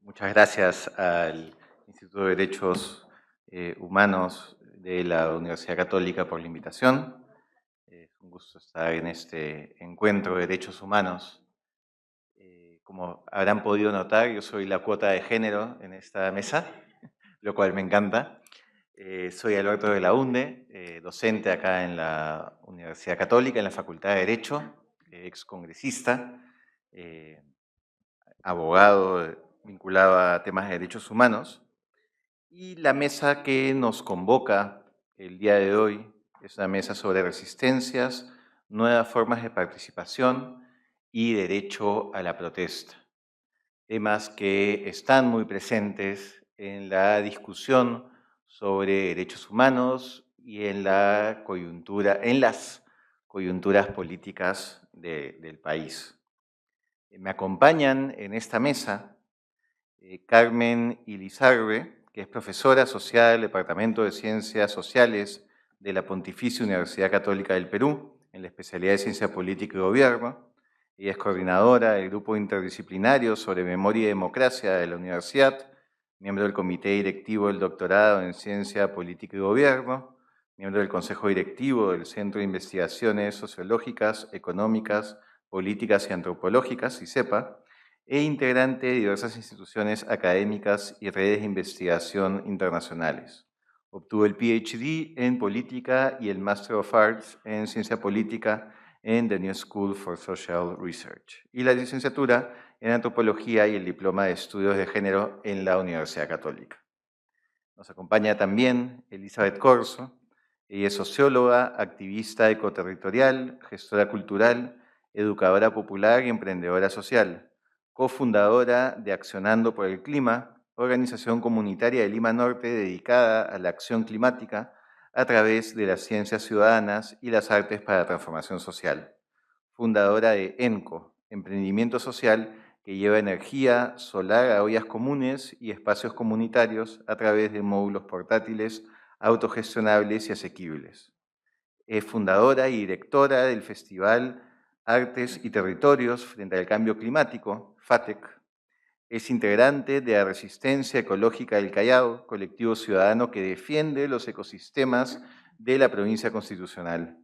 Muchas gracias al Instituto de Derechos Humanos de la Universidad Católica por la invitación. Es un gusto estar en este encuentro de derechos humanos. Como habrán podido notar, yo soy la cuota de género en esta mesa, lo cual me encanta. Soy Alberto de la UNDE, docente acá en la Universidad Católica, en la Facultad de Derecho, excongresista, abogado vinculado a temas de derechos humanos. Y la mesa que nos convoca el día de hoy es una mesa sobre resistencias, nuevas formas de participación y derecho a la protesta. Temas que están muy presentes en la discusión sobre derechos humanos y en las coyunturas políticas del país. Me acompañan en esta mesa Carmen Ilizarbe, que es profesora asociada del Departamento de Ciencias Sociales de la Pontificia Universidad Católica del Perú, en la especialidad de Ciencia Política y Gobierno. Ella es coordinadora del Grupo Interdisciplinario sobre Memoria y Democracia de la universidad, miembro del Comité Directivo del Doctorado en Ciencia Política y Gobierno, miembro del Consejo Directivo del Centro de Investigaciones Sociológicas, Económicas, Políticas y Antropológicas, CICEPA, e integrante de diversas instituciones académicas y redes de investigación internacionales. Obtuvo el PhD en Política y el Master of Arts en Ciencia Política en The New School for Social Research y la licenciatura en Antropología y el Diploma de Estudios de Género en la Universidad Católica. Nos acompaña también Elizabeth Corso. Ella es socióloga, activista ecoterritorial, gestora cultural, educadora popular y emprendedora social, cofundadora de Accionando por el Clima, organización comunitaria de Lima Norte dedicada a la acción climática a través de las ciencias ciudadanas y las artes para la transformación social. Fundadora de ENCO, emprendimiento social que lleva energía solar a ollas comunes y espacios comunitarios a través de módulos portátiles, autogestionables y asequibles. Es fundadora y directora del Festival Artes y Territorios frente al Cambio Climático, FATEC. Es integrante de la Resistencia Ecológica del Callao, colectivo ciudadano que defiende los ecosistemas de la provincia constitucional.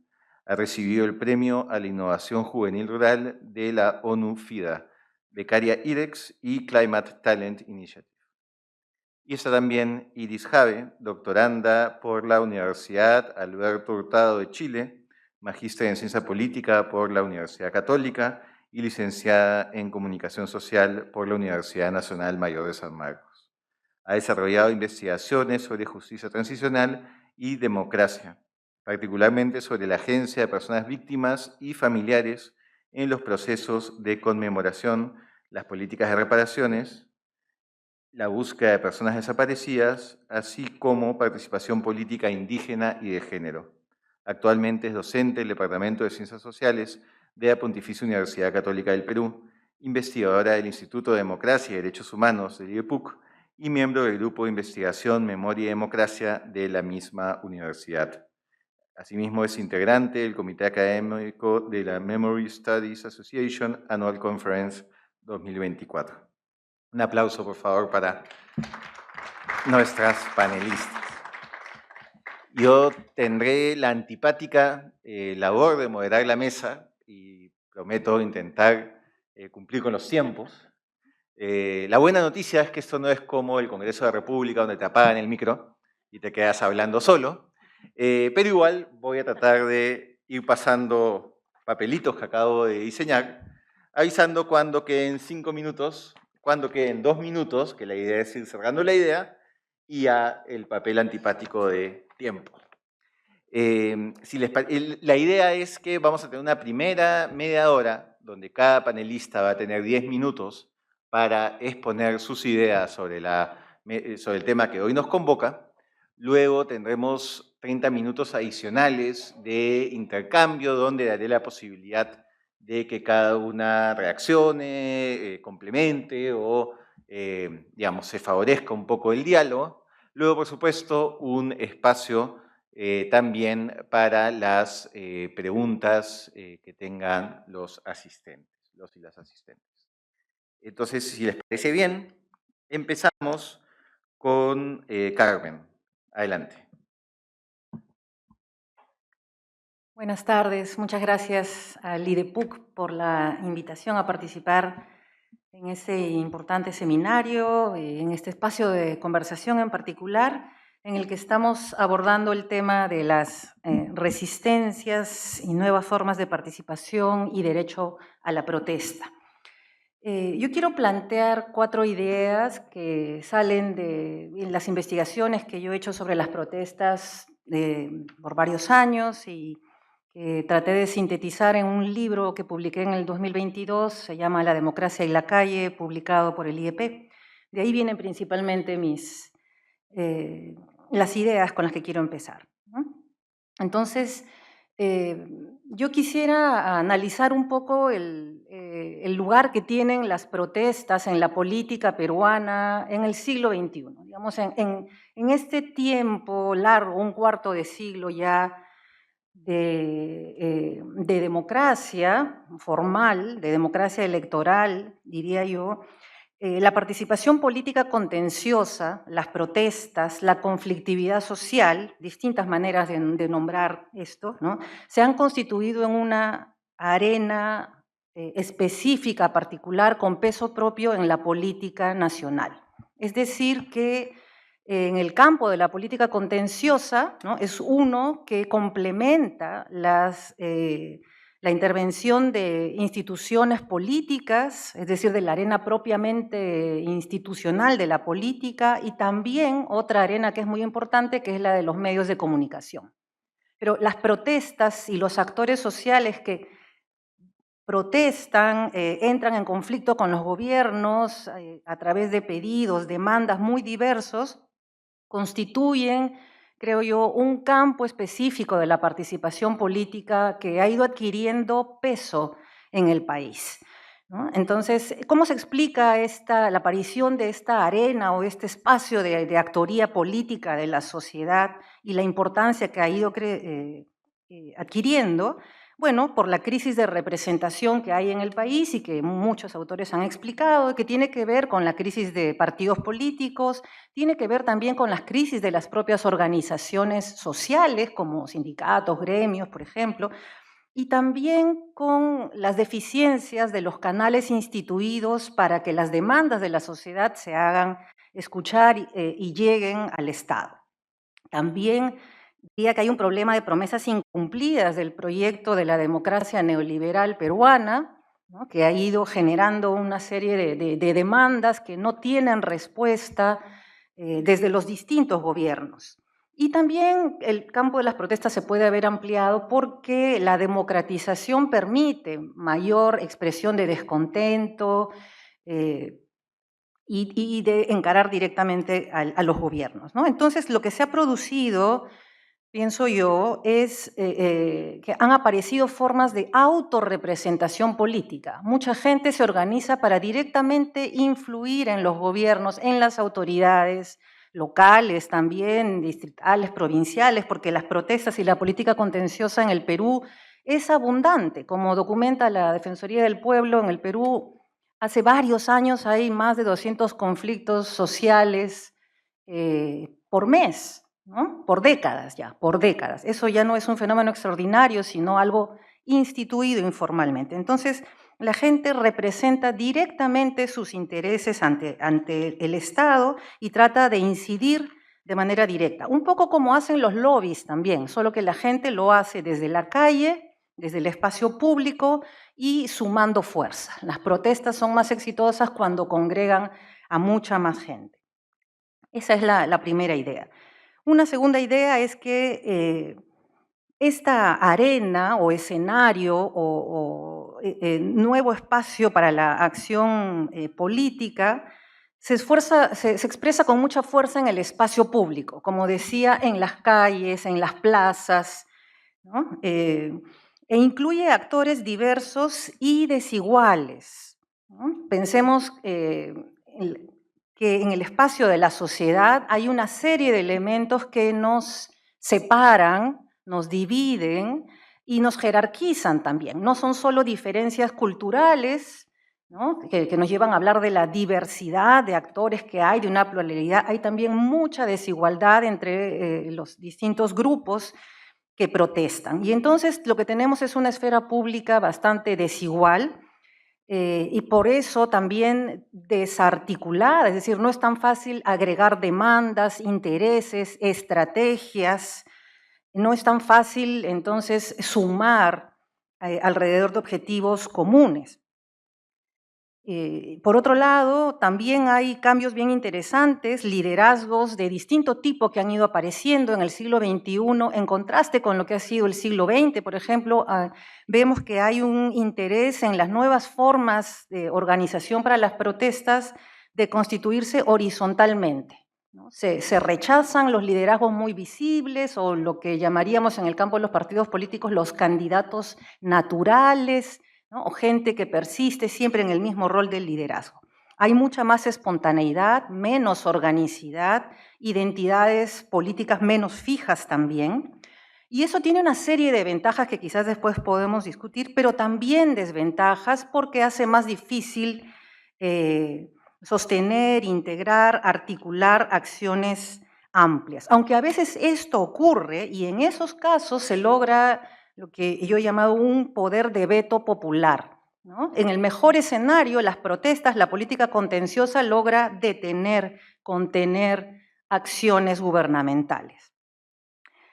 Ha recibido el Premio a la Innovación Juvenil Rural de la ONU-FIDA, becaria IREX y Climate Talent Initiative. Y está también Iris Jave, doctoranda por la Universidad Alberto Hurtado de Chile, magíster en Ciencia Política por la Universidad Católica y licenciada en Comunicación Social por la Universidad Nacional Mayor de San Marcos. Ha desarrollado investigaciones sobre justicia transicional y democracia, particularmente sobre la agencia de personas víctimas y familiares en los procesos de conmemoración, las políticas de reparaciones, la búsqueda de personas desaparecidas, así como participación política indígena y de género. Actualmente es docente del Departamento de Ciencias Sociales de la Pontificia Universidad Católica del Perú, investigadora del Instituto de Democracia y Derechos Humanos del IEPUC y miembro del Grupo de Investigación Memoria y Democracia de la misma universidad. Asimismo, es integrante del Comité Académico de la Memory Studies Association Annual Conference 2024. Un aplauso, por favor, para nuestras panelistas. Yo tendré la antipática labor de moderar la mesa y prometo intentar cumplir con los tiempos. La buena noticia es que esto no es como el Congreso de la República, donde te apagan el micro y te quedas hablando solo, pero igual voy a tratar de ir pasando papelitos que acabo de diseñar, avisando cuando queden 5 minutos, cuando queden 2 minutos, que la idea es ir cerrando la idea, y a el papel antipático de tiempo. La idea es que vamos a tener una primera media hora, donde cada panelista va a tener 10 minutos para exponer sus ideas sobre el tema que hoy nos convoca. Luego tendremos 30 minutos adicionales de intercambio, donde daré la posibilidad de que cada una reaccione, complemente o, digamos, se favorezca un poco el diálogo. Luego, por supuesto, un espacio también para las preguntas que tengan los asistentes, los y las asistentes. Entonces, si les parece bien, empezamos con Carmen. Adelante. Buenas tardes, muchas gracias al IDEPUC por la invitación a participar en este importante seminario, en este espacio de conversación en particular, en el que estamos abordando el tema de las resistencias y nuevas formas de participación y derecho a la protesta. Yo quiero plantear 4 ideas que salen de las investigaciones que yo he hecho sobre las protestas por varios años y que traté de sintetizar en un libro que publiqué en el 2022, se llama La democracia y la calle, publicado por el IEP. De ahí vienen principalmente las ideas con las que quiero empezar, ¿no? Entonces, yo quisiera analizar un poco el lugar que tienen las protestas en la política peruana en el siglo XXI. Digamos, en este tiempo largo, un cuarto de siglo ya de democracia formal, de democracia electoral, diría yo, la participación política contenciosa, las protestas, la conflictividad social, distintas maneras de nombrar esto, ¿no?, se han constituido en una arena específica, particular, con peso propio en la política nacional. Es decir, que en el campo de la política contenciosa, ¿no?, es uno que complementa la intervención de instituciones políticas, es decir, de la arena propiamente institucional de la política, y también otra arena que es muy importante, que es la de los medios de comunicación. Pero las protestas y los actores sociales que protestan, entran en conflicto con los gobiernos a través de pedidos, demandas muy diversos, constituyen, creo yo, un campo específico de la participación política que ha ido adquiriendo peso en el país, ¿no? Entonces, ¿cómo se explica la aparición de esta arena o este espacio de actoría política de la sociedad y la importancia que ha ido adquiriendo? Bueno, por la crisis de representación que hay en el país y que muchos autores han explicado, que tiene que ver con la crisis de partidos políticos, tiene que ver también con las crisis de las propias organizaciones sociales, como sindicatos, gremios, por ejemplo, y también con las deficiencias de los canales instituidos para que las demandas de la sociedad se hagan escuchar y lleguen al Estado. También diría que hay un problema de promesas incumplidas del proyecto de la democracia neoliberal peruana, ¿no?, que ha ido generando una serie de demandas que no tienen respuesta desde los distintos gobiernos. Y también el campo de las protestas se puede haber ampliado porque la democratización permite mayor expresión de descontento y de encarar directamente a los gobiernos, ¿no? Entonces, lo que se ha producido, pienso yo, es que han aparecido formas de autorrepresentación política. Mucha gente se organiza para directamente influir en los gobiernos, en las autoridades locales también, distritales, provinciales, porque las protestas y la política contenciosa en el Perú es abundante. Como documenta la Defensoría del Pueblo, en el Perú hace varios años hay más de 200 conflictos sociales por mes, ¿no?, por décadas ya, por décadas. Eso ya no es un fenómeno extraordinario, sino algo instituido informalmente. Entonces, la gente representa directamente sus intereses ante el Estado y trata de incidir de manera directa. Un poco como hacen los lobbies también, solo que la gente lo hace desde la calle, desde el espacio público y sumando fuerza. Las protestas son más exitosas cuando congregan a mucha más gente. Esa es la primera idea. Una segunda idea es que esta arena o escenario o nuevo espacio para la acción política se expresa con mucha fuerza en el espacio público, como decía, en las calles, en las plazas, ¿no?, e incluye actores diversos y desiguales, ¿no? Pensemos que en el espacio de la sociedad hay una serie de elementos que nos separan, nos dividen y nos jerarquizan también. No son solo diferencias culturales, ¿no? Que nos llevan a hablar de la diversidad de actores que hay, de una pluralidad. Hay también mucha desigualdad entre los distintos grupos que protestan. Y entonces lo que tenemos es una esfera pública bastante desigual, y por eso también desarticulada, es decir, no es tan fácil agregar demandas, intereses, estrategias, no es tan fácil entonces sumar alrededor de objetivos comunes. Por otro lado, también hay cambios bien interesantes, liderazgos de distinto tipo que han ido apareciendo en el siglo XXI, en contraste con lo que ha sido el siglo XX, por ejemplo, vemos que hay un interés en las nuevas formas de organización para las protestas de constituirse horizontalmente, ¿no? Se rechazan los liderazgos muy visibles o lo que llamaríamos en el campo de los partidos políticos los candidatos naturales, ¿no? O gente que persiste siempre en el mismo rol del liderazgo. Hay mucha más espontaneidad, menos organicidad, identidades políticas menos fijas también. Y eso tiene una serie de ventajas que quizás después podemos discutir, pero también desventajas porque hace más difícil sostener, integrar, articular acciones amplias. Aunque a veces esto ocurre y en esos casos se logra lo que yo he llamado un poder de veto popular, ¿no? En el mejor escenario, las protestas, la política contenciosa logra detener, contener acciones gubernamentales.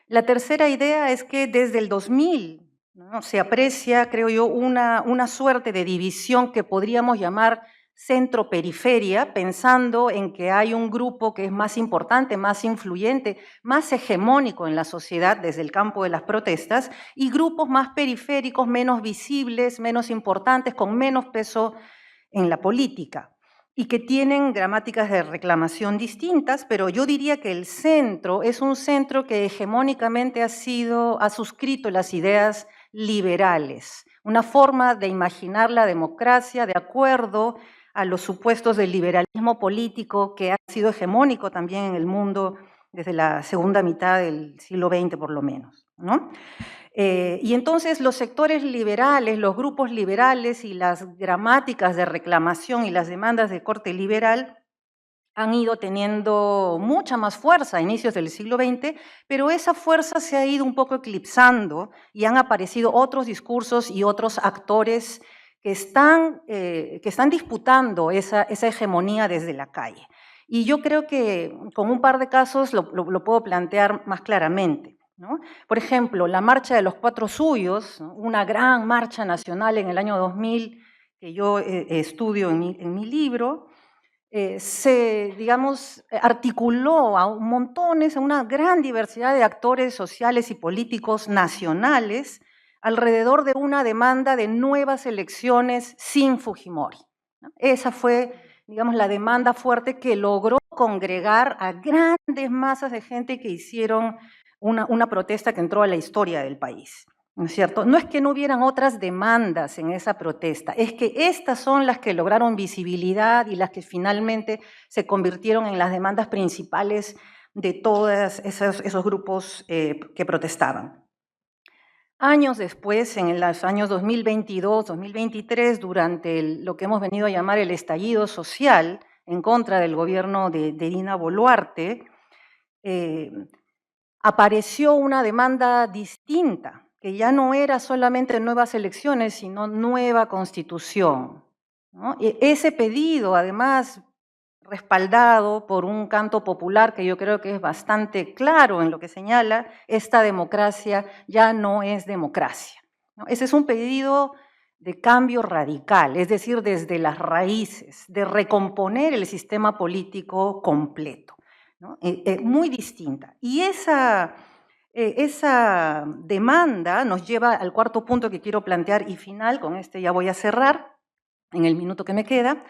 La tercera idea es que desde el 2000, ¿no?, se aprecia, creo yo, una suerte de división que podríamos llamar centro-periferia, pensando en que hay un grupo que es más importante, más influyente, más hegemónico en la sociedad desde el campo de las protestas, y grupos más periféricos, menos visibles, menos importantes, con menos peso en la política, y que tienen gramáticas de reclamación distintas, pero yo diría que el centro es un centro que hegemónicamente ha suscrito las ideas liberales, una forma de imaginar la democracia de acuerdo a los supuestos del liberalismo político que ha sido hegemónico también en el mundo desde la segunda mitad del siglo XX por lo menos, ¿no? Y entonces los sectores liberales, los grupos liberales y las gramáticas de reclamación y las demandas de corte liberal han ido teniendo mucha más fuerza a inicios del siglo XX, pero esa fuerza se ha ido un poco eclipsando y han aparecido otros discursos y otros actores que están disputando esa hegemonía desde la calle. Y yo creo que con un par de casos lo puedo plantear más claramente, ¿no? Por ejemplo, la Marcha de los Cuatro Suyos, ¿no?, una gran marcha nacional en el año 2000 que yo estudio en mi libro, se, digamos, articuló a montones, a una gran diversidad de actores sociales y políticos nacionales alrededor de una demanda de nuevas elecciones sin Fujimori, ¿no? Esa fue, digamos, la demanda fuerte que logró congregar a grandes masas de gente que hicieron una protesta que entró a la historia del país, ¿no es cierto? No es que no hubieran otras demandas en esa protesta, es que estas son las que lograron visibilidad y las que finalmente se convirtieron en las demandas principales de todos esos grupos que protestaban. Años después, en los años 2022, 2023, durante lo que hemos venido a llamar el estallido social en contra del gobierno de Dina Boluarte, apareció una demanda distinta, que ya no era solamente nuevas elecciones, sino nueva constitución, ¿no? Ese pedido, además, respaldado por un canto popular que yo creo que es bastante claro en lo que señala, esta democracia ya no es democracia, ¿no? Ese es un pedido de cambio radical, es decir, desde las raíces, de recomponer el sistema político completo, ¿no? Muy distinta. Y esa demanda nos lleva al cuarto punto que quiero plantear y final, con este ya voy a cerrar en el minuto que me queda.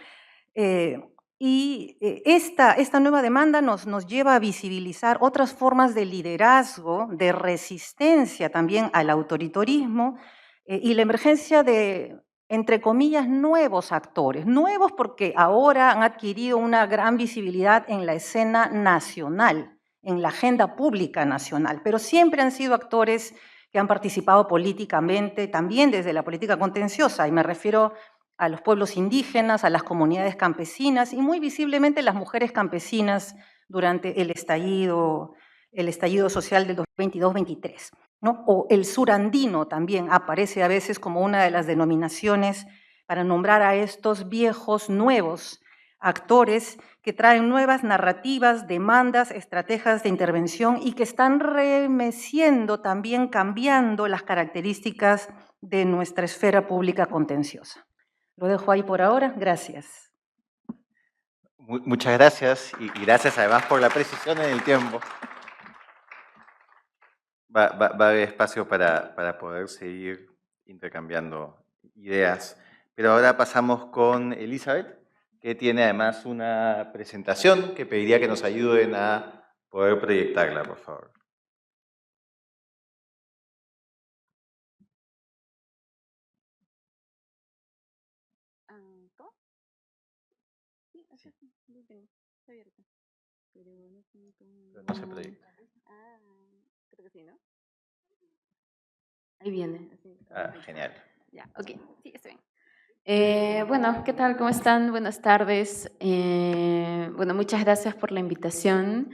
Esta nueva demanda nos lleva a visibilizar otras formas de liderazgo, de resistencia también al autoritarismo y la emergencia de, entre comillas, nuevos actores. Nuevos porque ahora han adquirido una gran visibilidad en la escena nacional, en la agenda pública nacional, pero siempre han sido actores que han participado políticamente, también desde la política contenciosa, y me refiero a los pueblos indígenas, a las comunidades campesinas y muy visiblemente las mujeres campesinas durante el estallido social del 2022-23, ¿no? O el surandino también aparece a veces como una de las denominaciones para nombrar a estos viejos nuevos actores que traen nuevas narrativas, demandas, estrategias de intervención y que están remeciendo, también cambiando las características de nuestra esfera pública contenciosa. Lo dejo ahí por ahora. Gracias. Muchas gracias y gracias además por la precisión en el tiempo. Va a haber espacio para poder seguir intercambiando ideas. Pero ahora pasamos con Elizabeth, que tiene además una presentación que pediría que nos ayuden a poder proyectarla, por favor. ¿Cómo? Sí, acá sí, lo tengo, está abierto. Pero no sé cómo... Pero no se proyecta. Ah, creo que sí, ¿no? Ahí viene. Así. Genial. Ya, ok, sí, está bien. Bueno, ¿qué tal? ¿Cómo están? Buenas tardes. Bueno, muchas gracias por la invitación.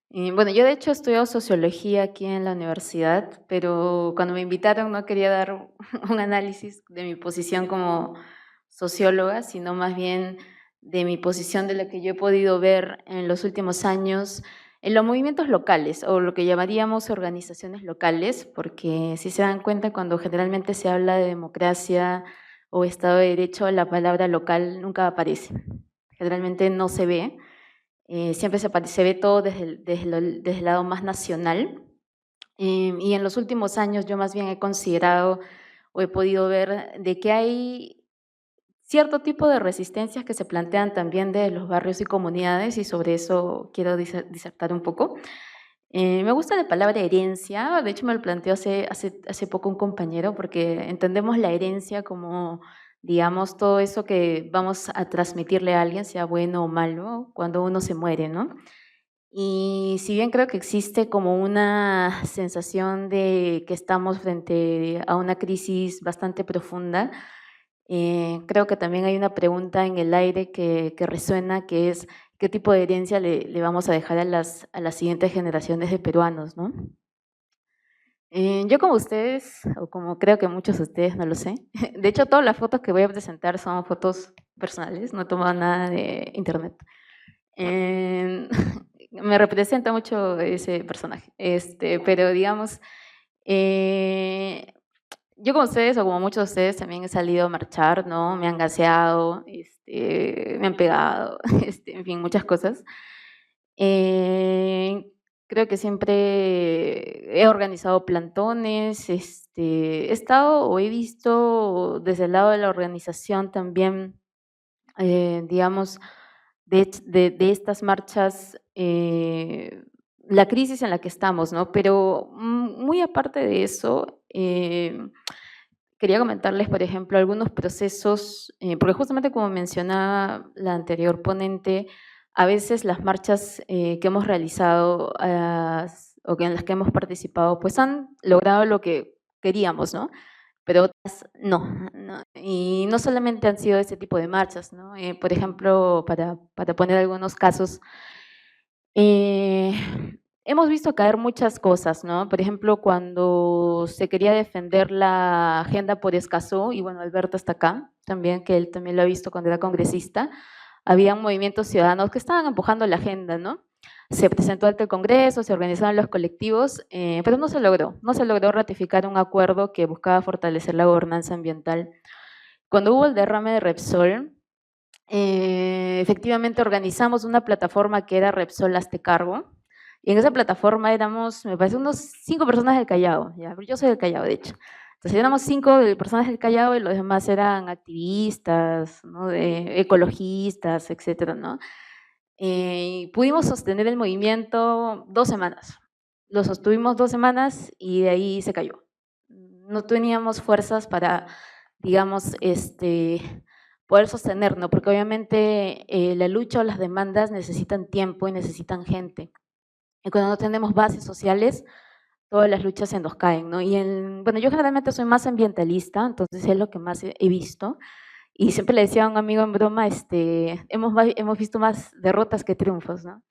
Bueno, yo de hecho estudio sociología aquí en la universidad, pero cuando me invitaron no quería dar un análisis de mi posición como socióloga, sino más bien de mi posición de lo que yo he podido ver en los últimos años en los movimientos locales, o lo que llamaríamos organizaciones locales, porque si se dan cuenta, cuando generalmente se habla de democracia o Estado de Derecho, la palabra local nunca aparece. Generalmente no se ve. Siempre se ve todo desde el lado más nacional. Y en los últimos años yo más bien he considerado o he podido ver de que hay cierto tipo de resistencias que se plantean también de los barrios y comunidades, y sobre eso quiero disertar un poco. Me gusta la palabra herencia, de hecho me lo planteó hace poco un compañero, porque entendemos la herencia como, digamos, todo eso que vamos a transmitirle a alguien, sea bueno o malo, cuando uno se muere, ¿no? Y si bien creo que existe como una sensación de que estamos frente a una crisis bastante profunda, creo que también hay una pregunta en el aire que resuena, que es qué tipo de herencia le vamos a dejar a las siguientes generaciones de peruanos, ¿no? Yo como ustedes, o como creo que muchos de ustedes, no lo sé, de hecho todas las fotos que voy a presentar son fotos personales, no he tomado nada de internet. Me representa mucho ese personaje, pero digamos, yo como ustedes, o como muchos de ustedes, también he salido a marchar, ¿no? Me han gaseado, me han pegado, en fin, muchas cosas. Creo que siempre he organizado plantones, he estado o he visto desde el lado de la organización también, digamos, de estas marchas, la crisis en la que estamos, ¿no? Pero muy aparte de eso, quería comentarles, por ejemplo, algunos procesos, porque justamente como mencionaba la anterior ponente, a veces las marchas que hemos realizado o en las que hemos participado, pues han logrado lo que queríamos, ¿no? Pero otras no. Y no solamente han sido ese tipo de marchas, ¿no? Por ejemplo, para poner algunos casos, eh, hemos visto caer muchas cosas, ¿no? Por ejemplo, cuando se quería defender la agenda por Escazú, y bueno, Alberto está acá también, que él también lo ha visto cuando era congresista, había movimientos ciudadanos que estaban empujando la agenda, ¿no? Se presentó ante el Congreso, se organizaron los colectivos, pero no se logró ratificar un acuerdo que buscaba fortalecer la gobernanza ambiental. Cuando hubo el derrame de Repsol, efectivamente organizamos una plataforma que era Repsol Hazte Cargo, y en esa plataforma éramos, me parece, unos 5 personas del Callao, ¿ya? Yo soy del Callao, de hecho. Entonces éramos 5 personas del Callao y los demás eran activistas, ¿no? Ecologistas, etcétera, ¿no? Y pudimos sostener el movimiento 2 semanas. Lo sostuvimos 2 semanas y de ahí se cayó. No teníamos fuerzas para, digamos, poder sostenernos, porque obviamente la lucha o las demandas necesitan tiempo y necesitan gente. Y cuando no tenemos bases sociales, todas las luchas se nos caen, ¿no? Bueno, yo generalmente soy más ambientalista, entonces es lo que más he visto. Y siempre le decía a un amigo en broma, hemos visto más derrotas que triunfos, ¿no?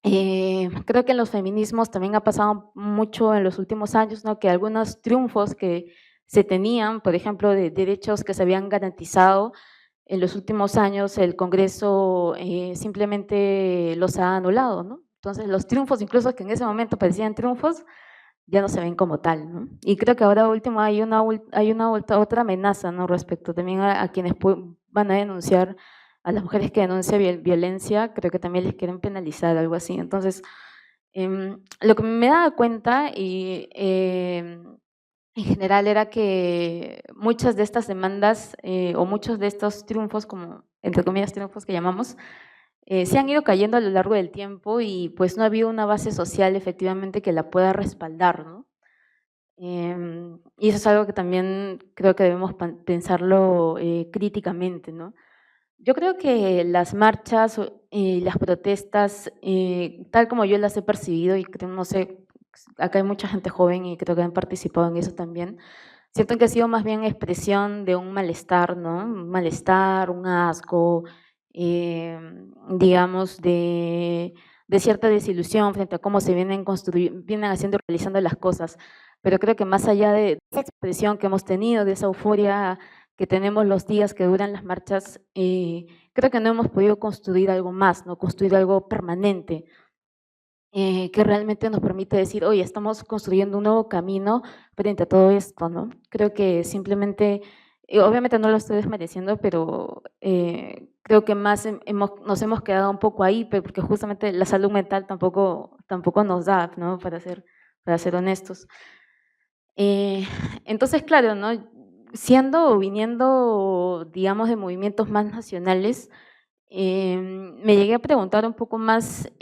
Creo que en los feminismos también ha pasado mucho en los últimos años, ¿no? Que algunos triunfos que se tenían, por ejemplo, de derechos que se habían garantizado, en los últimos años el Congreso simplemente los ha anulado, ¿no? Entonces los triunfos, incluso que en ese momento parecían triunfos, ya no se ven como tal, ¿no? Y creo que ahora último hay otra amenaza, ¿no? Respecto también a quienes van a denunciar, a las mujeres que denuncian violencia, creo que también les quieren penalizar, algo así. Entonces, lo que me daba cuenta y en general era que muchas de estas demandas o muchos de estos triunfos, como entre comillas triunfos que llamamos, se han ido cayendo a lo largo del tiempo y pues no ha habido una base social efectivamente que la pueda respaldar, ¿no? Y eso es algo que también creo que debemos pensarlo críticamente, ¿no? Yo creo que las marchas y las protestas, tal como yo las he percibido, y creo, no sé, acá hay mucha gente joven y creo que han participado en eso también, siento que ha sido más bien expresión de un malestar, ¿no? Un malestar, un asco, digamos, de cierta desilusión frente a cómo se vienen haciendo, realizando las cosas. Pero creo que más allá de esa expresión que hemos tenido, de esa euforia que tenemos los días que duran las marchas, creo que no hemos podido construir algo más, ¿no? Construir algo permanente, que realmente nos permite decir, oye, estamos construyendo un nuevo camino frente a todo esto, ¿no? Creo que simplemente, obviamente no lo estoy desmereciendo, pero creo que más nos hemos quedado un poco ahí, porque justamente la salud mental tampoco nos da, ¿no? Para ser honestos. Entonces, claro, ¿no? Siendo o viniendo, digamos, de movimientos más nacionales, me llegué a preguntar un poco más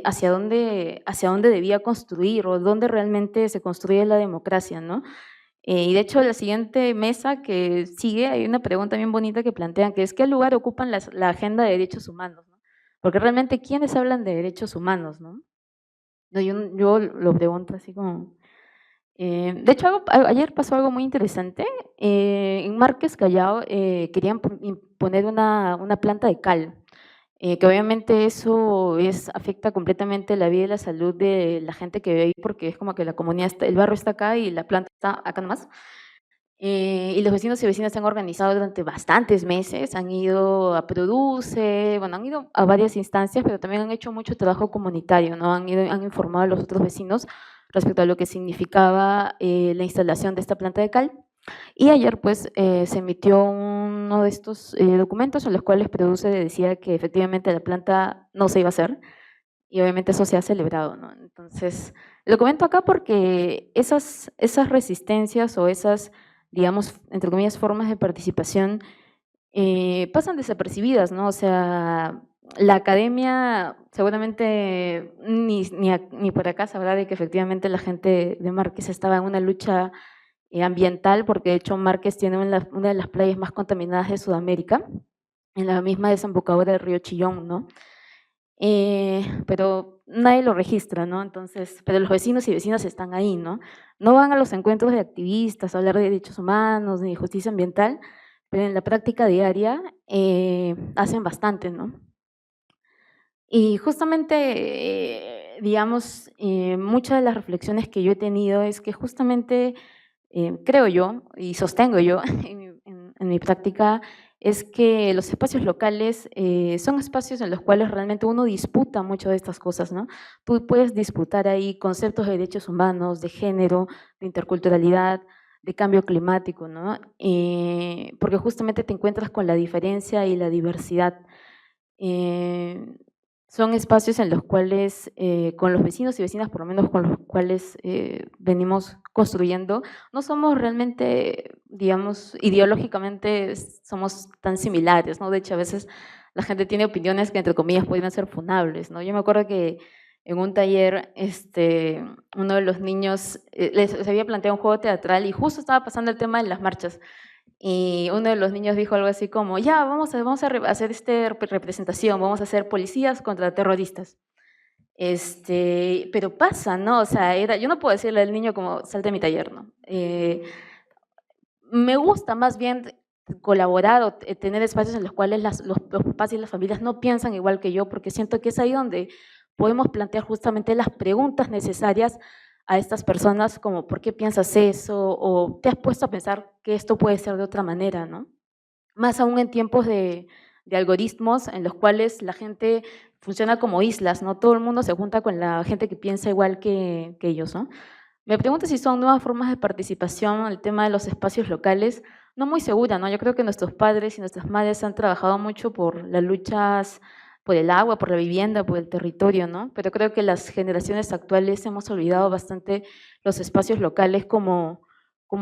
hacia dónde debía construir o dónde realmente se construye la democracia, ¿no? Y de hecho, en la siguiente mesa que sigue hay una pregunta bien bonita que plantean, que es ¿qué lugar ocupan la agenda de derechos humanos? ¿No? Porque realmente, ¿quiénes hablan de derechos humanos? ¿No? No, yo lo pregunto así como… de hecho, ayer pasó algo muy interesante. En Márquez Callao querían imponer una planta de cal, que obviamente eso afecta completamente la vida y la salud de la gente que vive ahí, porque es como que la comunidad, el barrio está acá y la planta está acá nomás. Y los vecinos y vecinas se han organizado durante bastantes meses, han ido a Produce, bueno, han ido a varias instancias, pero también han hecho mucho trabajo comunitario, ¿no? Han informado a los otros vecinos respecto a lo que significaba la instalación de esta planta de cal. Y ayer, pues, se emitió uno de estos documentos en los cuales Produce decía que efectivamente la planta no se iba a hacer, y obviamente eso se ha celebrado, ¿no? Entonces, lo comento acá porque esas resistencias o esas, digamos, entre comillas, formas de participación pasan desapercibidas, ¿no? O sea, la academia seguramente ni por acá sabrá de que efectivamente la gente de Márquez estaba en una lucha ambiental, porque de hecho Márquez tiene una de las playas más contaminadas de Sudamérica, en la misma desembocadura del río Chillón, ¿no? Pero nadie lo registra, ¿no? Entonces, pero los vecinos y vecinas están ahí, ¿no? No van a los encuentros de activistas a hablar de derechos humanos ni de justicia ambiental, pero en la práctica diaria hacen bastante, ¿no? Y justamente, digamos, muchas de las reflexiones que yo he tenido es que justamente, creo yo y sostengo yo en mi práctica, es que los espacios locales son espacios en los cuales realmente uno disputa mucho de estas cosas, ¿no? Tú puedes disputar ahí conceptos de derechos humanos, de género, de interculturalidad, de cambio climático, ¿no? Porque justamente te encuentras con la diferencia y la diversidad. Eh, Son espacios en los cuales, con los vecinos y vecinas, por lo menos con los cuales venimos construyendo, no somos realmente, digamos, ideológicamente somos tan similares, ¿no? De hecho, a veces la gente tiene opiniones que, entre comillas, podrían ser funables, ¿no? Yo me acuerdo que en un taller, uno de los niños les había planteado un juego teatral y justo estaba pasando el tema de las marchas. Y uno de los niños dijo algo así como, ya, vamos a hacer representación, vamos a hacer policías contra terroristas. Pero pasa, ¿no? O sea, yo no puedo decirle al niño como, salte de mi taller, ¿no? Me gusta más bien colaborar o tener espacios en los cuales los papás y las familias no piensan igual que yo, porque siento que es ahí donde podemos plantear justamente las preguntas necesarias a estas personas, como ¿por qué piensas eso? O ¿te has puesto a pensar que esto puede ser de otra manera, no? Más aún en tiempos de algoritmos en los cuales la gente funciona como islas, ¿no? Todo el mundo se junta con la gente que piensa igual que ellos, ¿no? Me pregunto si son nuevas formas de participación, el tema de los espacios locales. No muy segura, ¿no? Yo creo que nuestros padres y nuestras madres han trabajado mucho por las luchas por el agua, por la vivienda, por el territorio, ¿no? Pero creo que las generaciones actuales hemos olvidado bastante los espacios locales como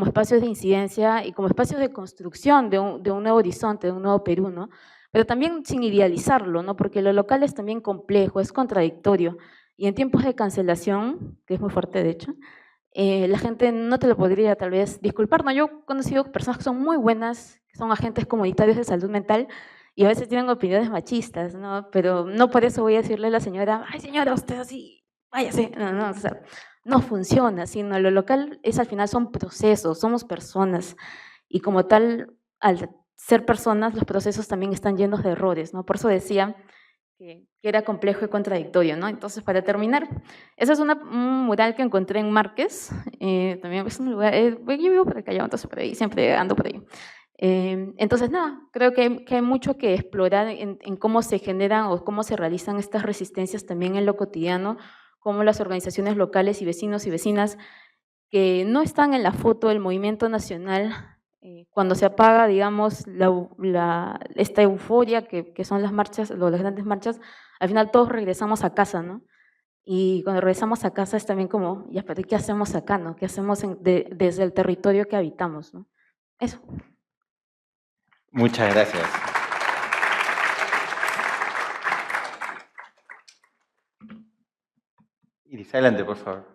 espacios de incidencia y como espacios de construcción de un nuevo horizonte, de un nuevo Perú, ¿no? Pero también sin idealizarlo, ¿no? Porque lo local es también complejo, es contradictorio. Y en tiempos de cancelación, que es muy fuerte de hecho, la gente no te lo podría tal vez disculpar, ¿no? Yo he conocido personas que son muy buenas, que son agentes comunitarios de salud mental y a veces tienen opiniones machistas, ¿no? Pero no por eso voy a decirle a la señora, ay señora, usted así, váyase. No, no, o sea, no funciona, sino lo local es al final son procesos, somos personas y como tal, al ser personas, los procesos también están llenos de errores, ¿no? Por eso decía que era complejo y contradictorio, ¿no? Entonces, para terminar, esa es un mural que encontré en Márquez, también es un lugar, yo vivo por acá, yo entonces por ahí, siempre ando por ahí. Entonces, nada, creo que hay mucho que explorar en cómo se generan o cómo se realizan estas resistencias también en lo cotidiano, cómo las organizaciones locales y vecinos y vecinas que no están en la foto del movimiento nacional, cuando se apaga, digamos, esta euforia que son las marchas, las grandes marchas, al final todos regresamos a casa, ¿no? Y cuando regresamos a casa es también como, ya, pero ¿qué hacemos acá, no? ¿Qué hacemos desde el territorio que habitamos, no? Eso. Muchas gracias. Iris, adelante, por favor.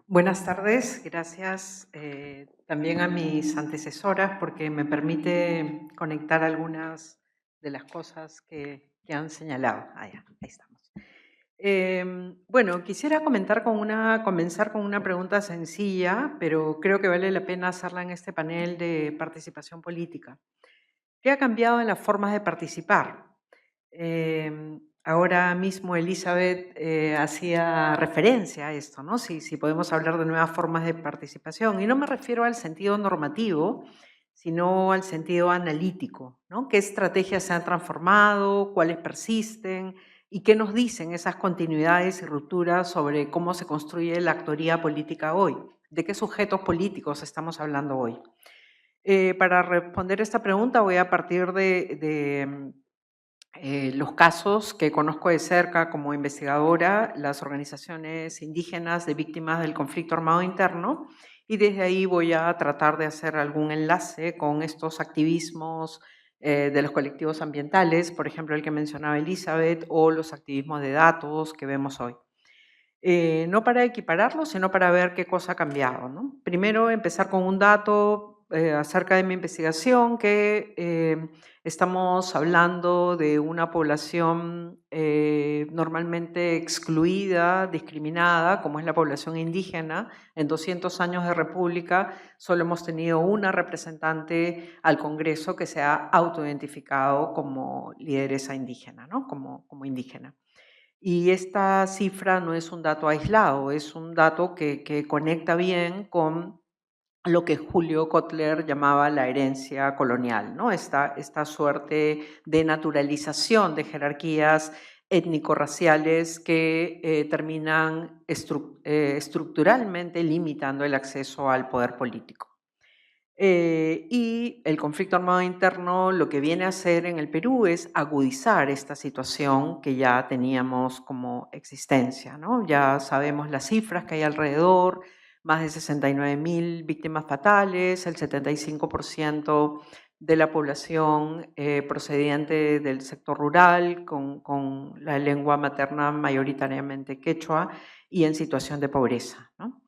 Buenas tardes, gracias también a mis antecesoras porque me permite conectar algunas de las cosas que han señalado. Ahí estamos. Bueno, quisiera comenzar con una pregunta sencilla, pero creo que vale la pena hacerla en este panel de participación política. ¿Qué ha cambiado en las formas de participar? Ahora mismo Elizabeth hacía referencia a esto, ¿no? Si podemos hablar de nuevas formas de participación. Y no me refiero al sentido normativo, sino al sentido analítico, ¿no? ¿Qué estrategias se han transformado? ¿Cuáles persisten? ¿Y qué nos dicen esas continuidades y rupturas sobre cómo se construye la actoría política hoy? ¿De qué sujetos políticos estamos hablando hoy? Para responder esta pregunta voy a partir de los casos que conozco de cerca como investigadora, las organizaciones indígenas de víctimas del conflicto armado interno, y desde ahí voy a tratar de hacer algún enlace con estos activismos de los colectivos ambientales, por ejemplo, el que mencionaba Elizabeth, o los activismos de datos que vemos hoy. No para equipararlos, sino para ver qué cosa ha cambiado, ¿no? Primero, empezar con un dato acerca de mi investigación, que estamos hablando de una población normalmente excluida, discriminada, como es la población indígena. En 200 años de república solo hemos tenido una representante al Congreso que se ha autoidentificado como lideresa indígena, ¿no? Como indígena. Y esta cifra no es un dato aislado, es un dato que conecta bien con lo que Julio Kotler llamaba la herencia colonial, ¿no? Esta suerte de naturalización de jerarquías étnico-raciales que terminan estructuralmente limitando el acceso al poder político. Y el conflicto armado interno lo que viene a hacer en el Perú es agudizar esta situación que ya teníamos como existencia, ¿no? Ya sabemos las cifras que hay alrededor, más de 69.000 víctimas fatales, el 75% de la población procedente del sector rural, con la lengua materna mayoritariamente quechua y en situación de pobreza, ¿no?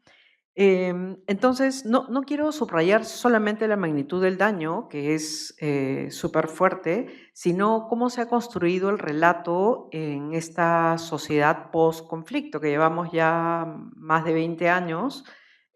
Entonces, no quiero subrayar solamente la magnitud del daño, que es súper fuerte, sino cómo se ha construido el relato en esta sociedad post-conflicto, que llevamos ya más de 20 años,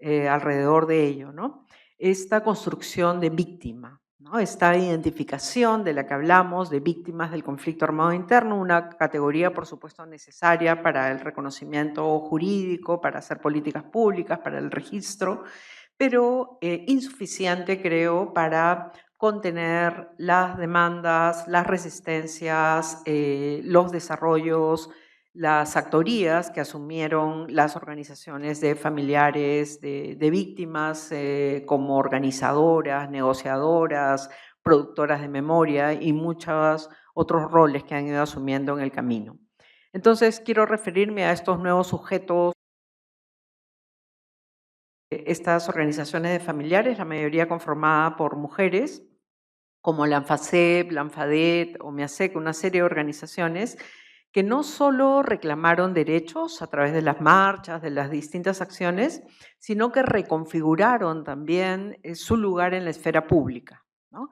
alrededor de ello, ¿no? Esta construcción de víctima, ¿no? Esta identificación de la que hablamos de víctimas del conflicto armado interno, una categoría, por supuesto, necesaria para el reconocimiento jurídico, para hacer políticas públicas, para el registro, pero insuficiente, creo, para contener las demandas, las resistencias, los desarrollos, las actorías que asumieron las organizaciones de familiares de víctimas como organizadoras, negociadoras, productoras de memoria y muchos otros roles que han ido asumiendo en el camino. Entonces, quiero referirme a estos nuevos sujetos, estas organizaciones de familiares, la mayoría conformada por mujeres, como la ANFACEP, la ANFADET o MIASEC, una serie de organizaciones que no solo reclamaron derechos a través de las marchas, de las distintas acciones, sino que reconfiguraron también su lugar en la esfera pública, ¿no?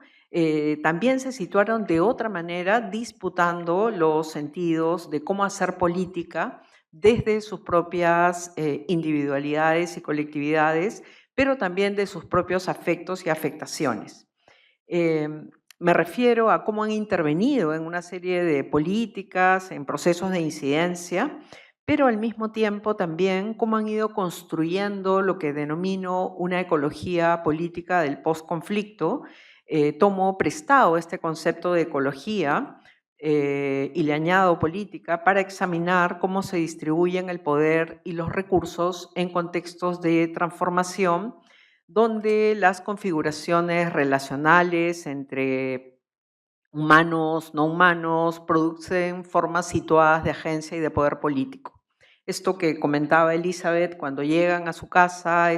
También se situaron de otra manera disputando los sentidos de cómo hacer política desde sus propias individualidades y colectividades, pero también de sus propios afectos y afectaciones. Me refiero a cómo han intervenido en una serie de políticas, en procesos de incidencia, pero al mismo tiempo también cómo han ido construyendo lo que denomino una ecología política del postconflicto. Tomo prestado este concepto de ecología y le añado política para examinar cómo se distribuyen el poder y los recursos en contextos de transformación donde las configuraciones relacionales entre humanos, no humanos, producen formas situadas de agencia y de poder político. Esto que comentaba Elizabeth, cuando llegan a su casa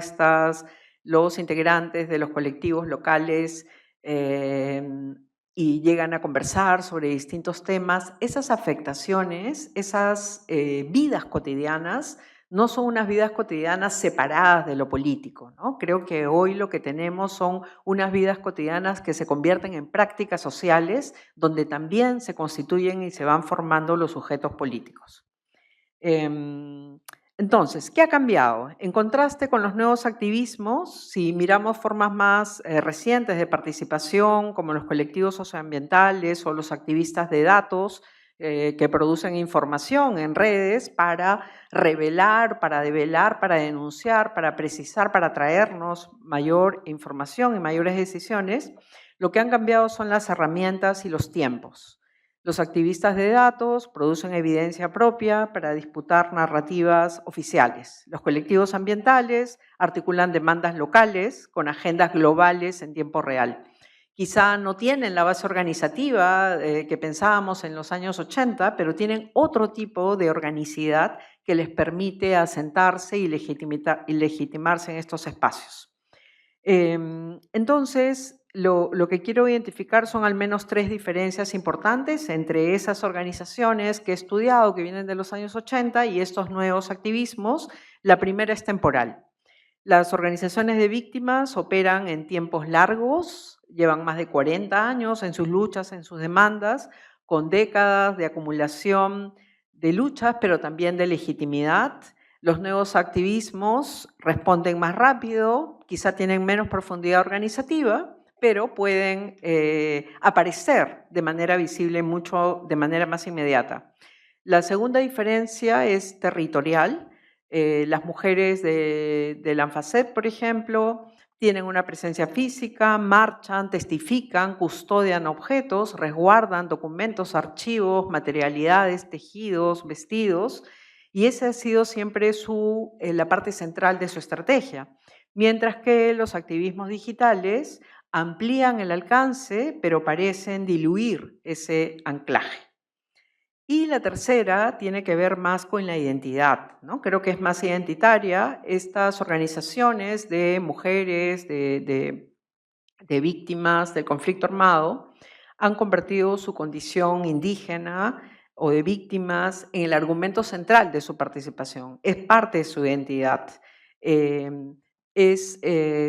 los integrantes de los colectivos locales y llegan a conversar sobre distintos temas, esas afectaciones, esas vidas cotidianas, no son unas vidas cotidianas separadas de lo político, ¿no? Creo que hoy lo que tenemos son unas vidas cotidianas que se convierten en prácticas sociales donde también se constituyen y se van formando los sujetos políticos. Entonces, ¿qué ha cambiado? En contraste con los nuevos activismos, si miramos formas más recientes de participación, como los colectivos socioambientales o los activistas de datos, que producen información en redes para revelar, para develar, para denunciar, para precisar, para traernos mayor información y mayores decisiones, lo que han cambiado son las herramientas y los tiempos. Los activistas de datos producen evidencia propia para disputar narrativas oficiales. Los colectivos ambientales articulan demandas locales con agendas globales en tiempo real. Quizá no tienen la base organizativa que pensábamos en los años 80, pero tienen otro tipo de organicidad que les permite asentarse y legitimarse en estos espacios. Entonces, lo que quiero identificar son al menos 3 diferencias importantes entre esas organizaciones que he estudiado, que vienen de los años 80, y estos nuevos activismos. La primera es temporal. Las organizaciones de víctimas operan en tiempos largos, llevan más de 40 años en sus luchas, en sus demandas, con décadas de acumulación de luchas, pero también de legitimidad. Los nuevos activismos responden más rápido, quizá tienen menos profundidad organizativa, pero pueden aparecer de manera visible de manera más inmediata. La segunda diferencia es territorial. Las mujeres de la ANFACEP, por ejemplo, tienen una presencia física, marchan, testifican, custodian objetos, resguardan documentos, archivos, materialidades, tejidos, vestidos, y esa ha sido siempre la parte central de su estrategia. Mientras que los activismos digitales amplían el alcance, pero parecen diluir ese anclaje. Y la tercera tiene que ver más con la identidad, ¿no? Creo que es más identitaria. Estas organizaciones de mujeres, de víctimas del conflicto armado, han convertido su condición indígena o de víctimas en el argumento central de su participación. Es parte de su identidad. Es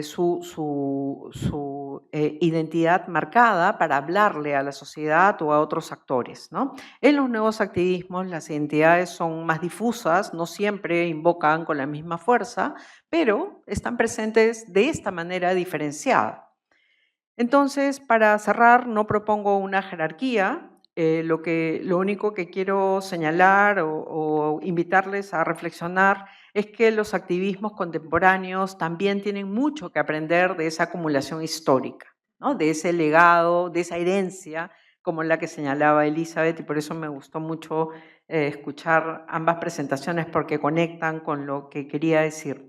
su su identidad marcada para hablarle a la sociedad o a otros actores, ¿no? En los nuevos activismos las identidades son más difusas, no siempre invocan con la misma fuerza, pero están presentes de esta manera diferenciada. Entonces, para cerrar, no propongo una jerarquía. Lo único que quiero señalar o invitarles a reflexionar es que los activismos contemporáneos también tienen mucho que aprender de esa acumulación histórica, ¿no? De ese legado, de esa herencia, como la que señalaba Elizabeth, y por eso me gustó mucho escuchar ambas presentaciones porque conectan con lo que quería decir.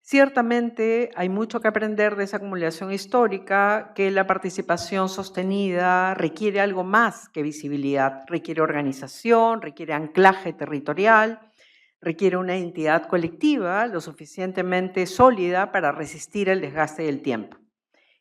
Ciertamente hay mucho que aprender de esa acumulación histórica, que la participación sostenida requiere algo más que visibilidad, requiere organización, requiere anclaje territorial, requiere una identidad colectiva lo suficientemente sólida para resistir el desgaste del tiempo.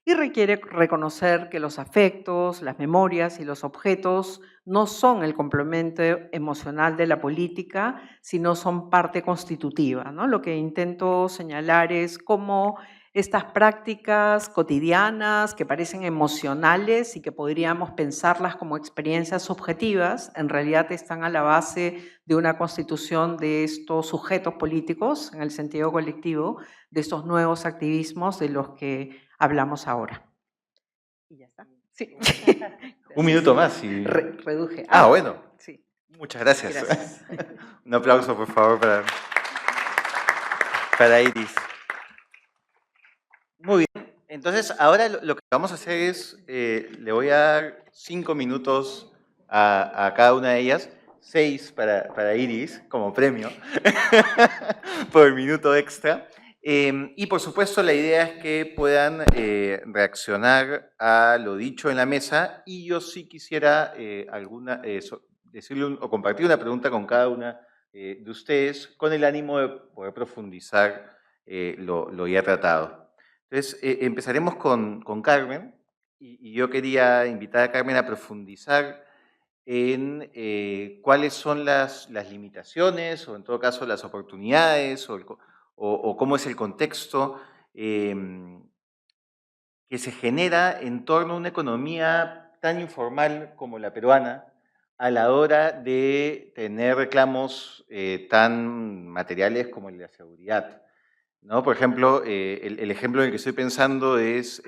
Y requiere reconocer que los afectos, las memorias y los objetos no son el complemento emocional de la política, sino son parte constitutiva, ¿no? Lo que intento señalar es cómo estas prácticas cotidianas que parecen emocionales y que podríamos pensarlas como experiencias subjetivas, en realidad están a la base de una constitución de estos sujetos políticos, en el sentido colectivo, de estos nuevos activismos de los que hablamos ahora. Y ya está. Sí. Un minuto más. Y... reduje. Bueno. Sí. Muchas gracias. Gracias. Un aplauso, por favor, para Iris. Muy bien. Entonces, ahora lo que vamos a hacer es, le voy a dar 5 minutos a cada una de ellas, 6 para Iris como premio por minuto extra. Y por supuesto la idea es que puedan reaccionar a lo dicho en la mesa, y yo sí quisiera decirle o compartir una pregunta con cada una de ustedes con el ánimo de poder profundizar lo ya tratado. Entonces, empezaremos con Carmen, y yo quería invitar a Carmen a profundizar en cuáles son las limitaciones o en todo caso las oportunidades o cómo es el contexto que se genera en torno a una economía tan informal como la peruana a la hora de tener reclamos tan materiales como el de la seguridad, ¿no? Por ejemplo, el ejemplo en el que estoy pensando es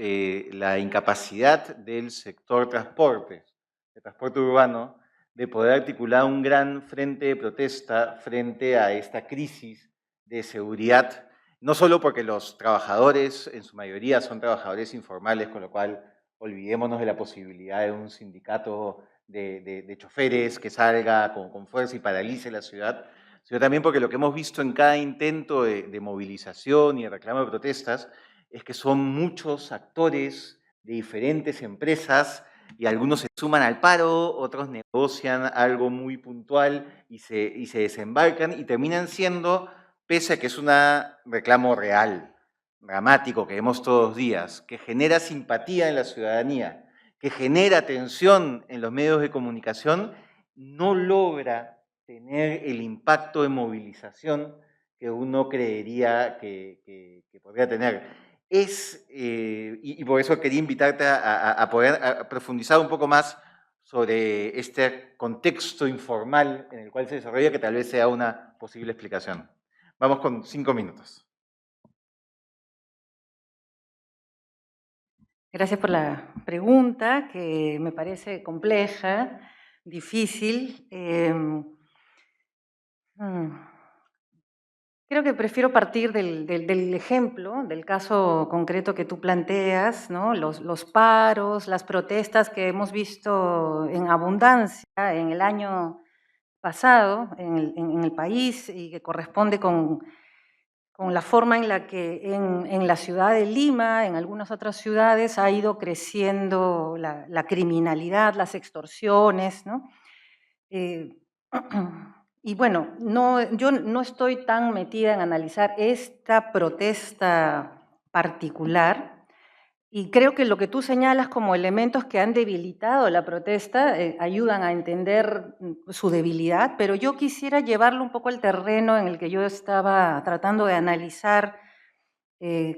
la incapacidad del sector transporte, de transporte urbano, de poder articular un gran frente de protesta frente a esta crisis de seguridad, no solo porque los trabajadores en su mayoría son trabajadores informales, con lo cual olvidémonos de la posibilidad de un sindicato de choferes que salga con fuerza y paralice la ciudad, sino también porque lo que hemos visto en cada intento de movilización y de reclamo de protestas es que son muchos actores de diferentes empresas y algunos se suman al paro, otros negocian algo muy puntual y se desembarcan y terminan siendo, pese a que es un reclamo real, dramático que vemos todos los días, que genera simpatía en la ciudadanía, que genera tensión en los medios de comunicación, no logra tener el impacto de movilización que uno creería que podría tener. Y por eso quería invitarte a poder profundizar un poco más sobre este contexto informal en el cual se desarrolla, que tal vez sea una posible explicación. Vamos con 5 minutos. Gracias por la pregunta, que me parece compleja, difícil. Creo que prefiero partir del ejemplo, del caso concreto que tú planteas, ¿no? Los paros, las protestas que hemos visto en abundancia en el año pasado en el país y que corresponde con la forma en la que en la ciudad de Lima, en algunas otras ciudades, ha ido creciendo la criminalidad, las extorsiones, ¿no? Y bueno, yo no estoy tan metida en analizar esta protesta particular, y creo que lo que tú señalas como elementos que han debilitado la protesta ayudan a entender su debilidad, pero yo quisiera llevarlo un poco al terreno en el que yo estaba tratando de analizar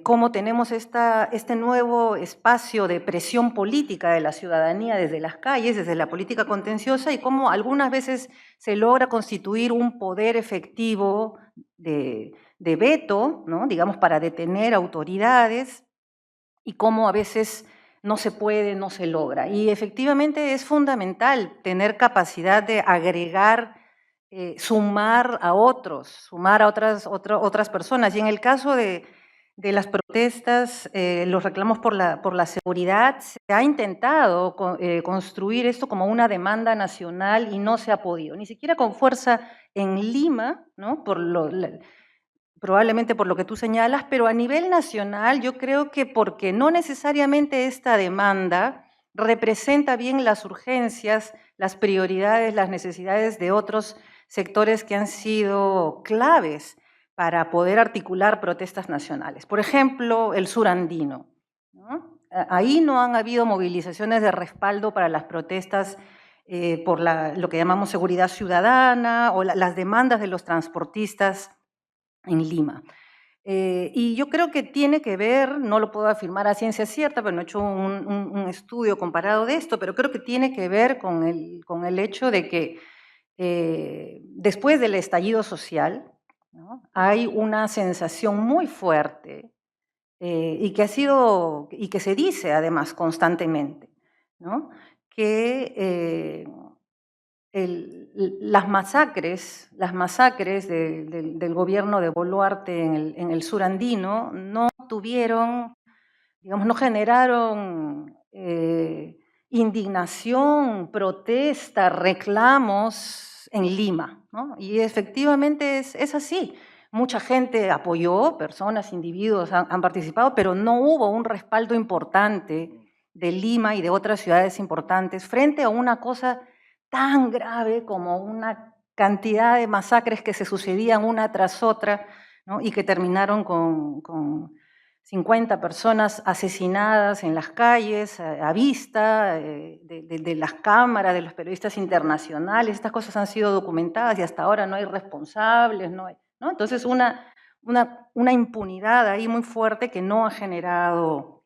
cómo tenemos este nuevo espacio de presión política de la ciudadanía desde las calles, desde la política contenciosa, y cómo algunas veces se logra constituir un poder efectivo de veto, ¿no? Digamos, para detener autoridades, y cómo a veces no se puede, no se logra. Y efectivamente es fundamental tener capacidad de agregar, sumar a otros, sumar a otras personas. Y en el caso de las protestas, los reclamos por la seguridad, se ha intentado construir esto como una demanda nacional y no se ha podido, ni siquiera con fuerza en Lima, ¿no? Probablemente por lo que tú señalas, pero a nivel nacional yo creo que porque no necesariamente esta demanda representa bien las urgencias, las prioridades, las necesidades de otros sectores que han sido claves para poder articular protestas nacionales. Por ejemplo, el sur andino, ¿no? Ahí no han habido movilizaciones de respaldo para las protestas por lo que llamamos seguridad ciudadana o las demandas de los transportistas en Lima. Y yo creo que tiene que ver, no lo puedo afirmar a ciencia cierta, pero no he hecho un estudio comparado de esto, pero creo que tiene que ver con el hecho de que después del estallido social, ¿no? Hay una sensación muy fuerte y que se dice además constantemente, ¿no? Que las masacres del gobierno de Boluarte en el sur andino no tuvieron, digamos, no generaron indignación, protesta, reclamos en Lima, ¿no? Y efectivamente es así. Mucha gente apoyó, personas, individuos han participado, pero no hubo un respaldo importante de Lima y de otras ciudades importantes frente a una cosa tan grave como una cantidad de masacres que se sucedían una tras otra, ¿no? Y que terminaron con 50 personas asesinadas en las calles, a vista de las cámaras, de los periodistas internacionales. Estas cosas han sido documentadas y hasta ahora no hay responsables, ¿no? Entonces una impunidad ahí muy fuerte que no ha generado,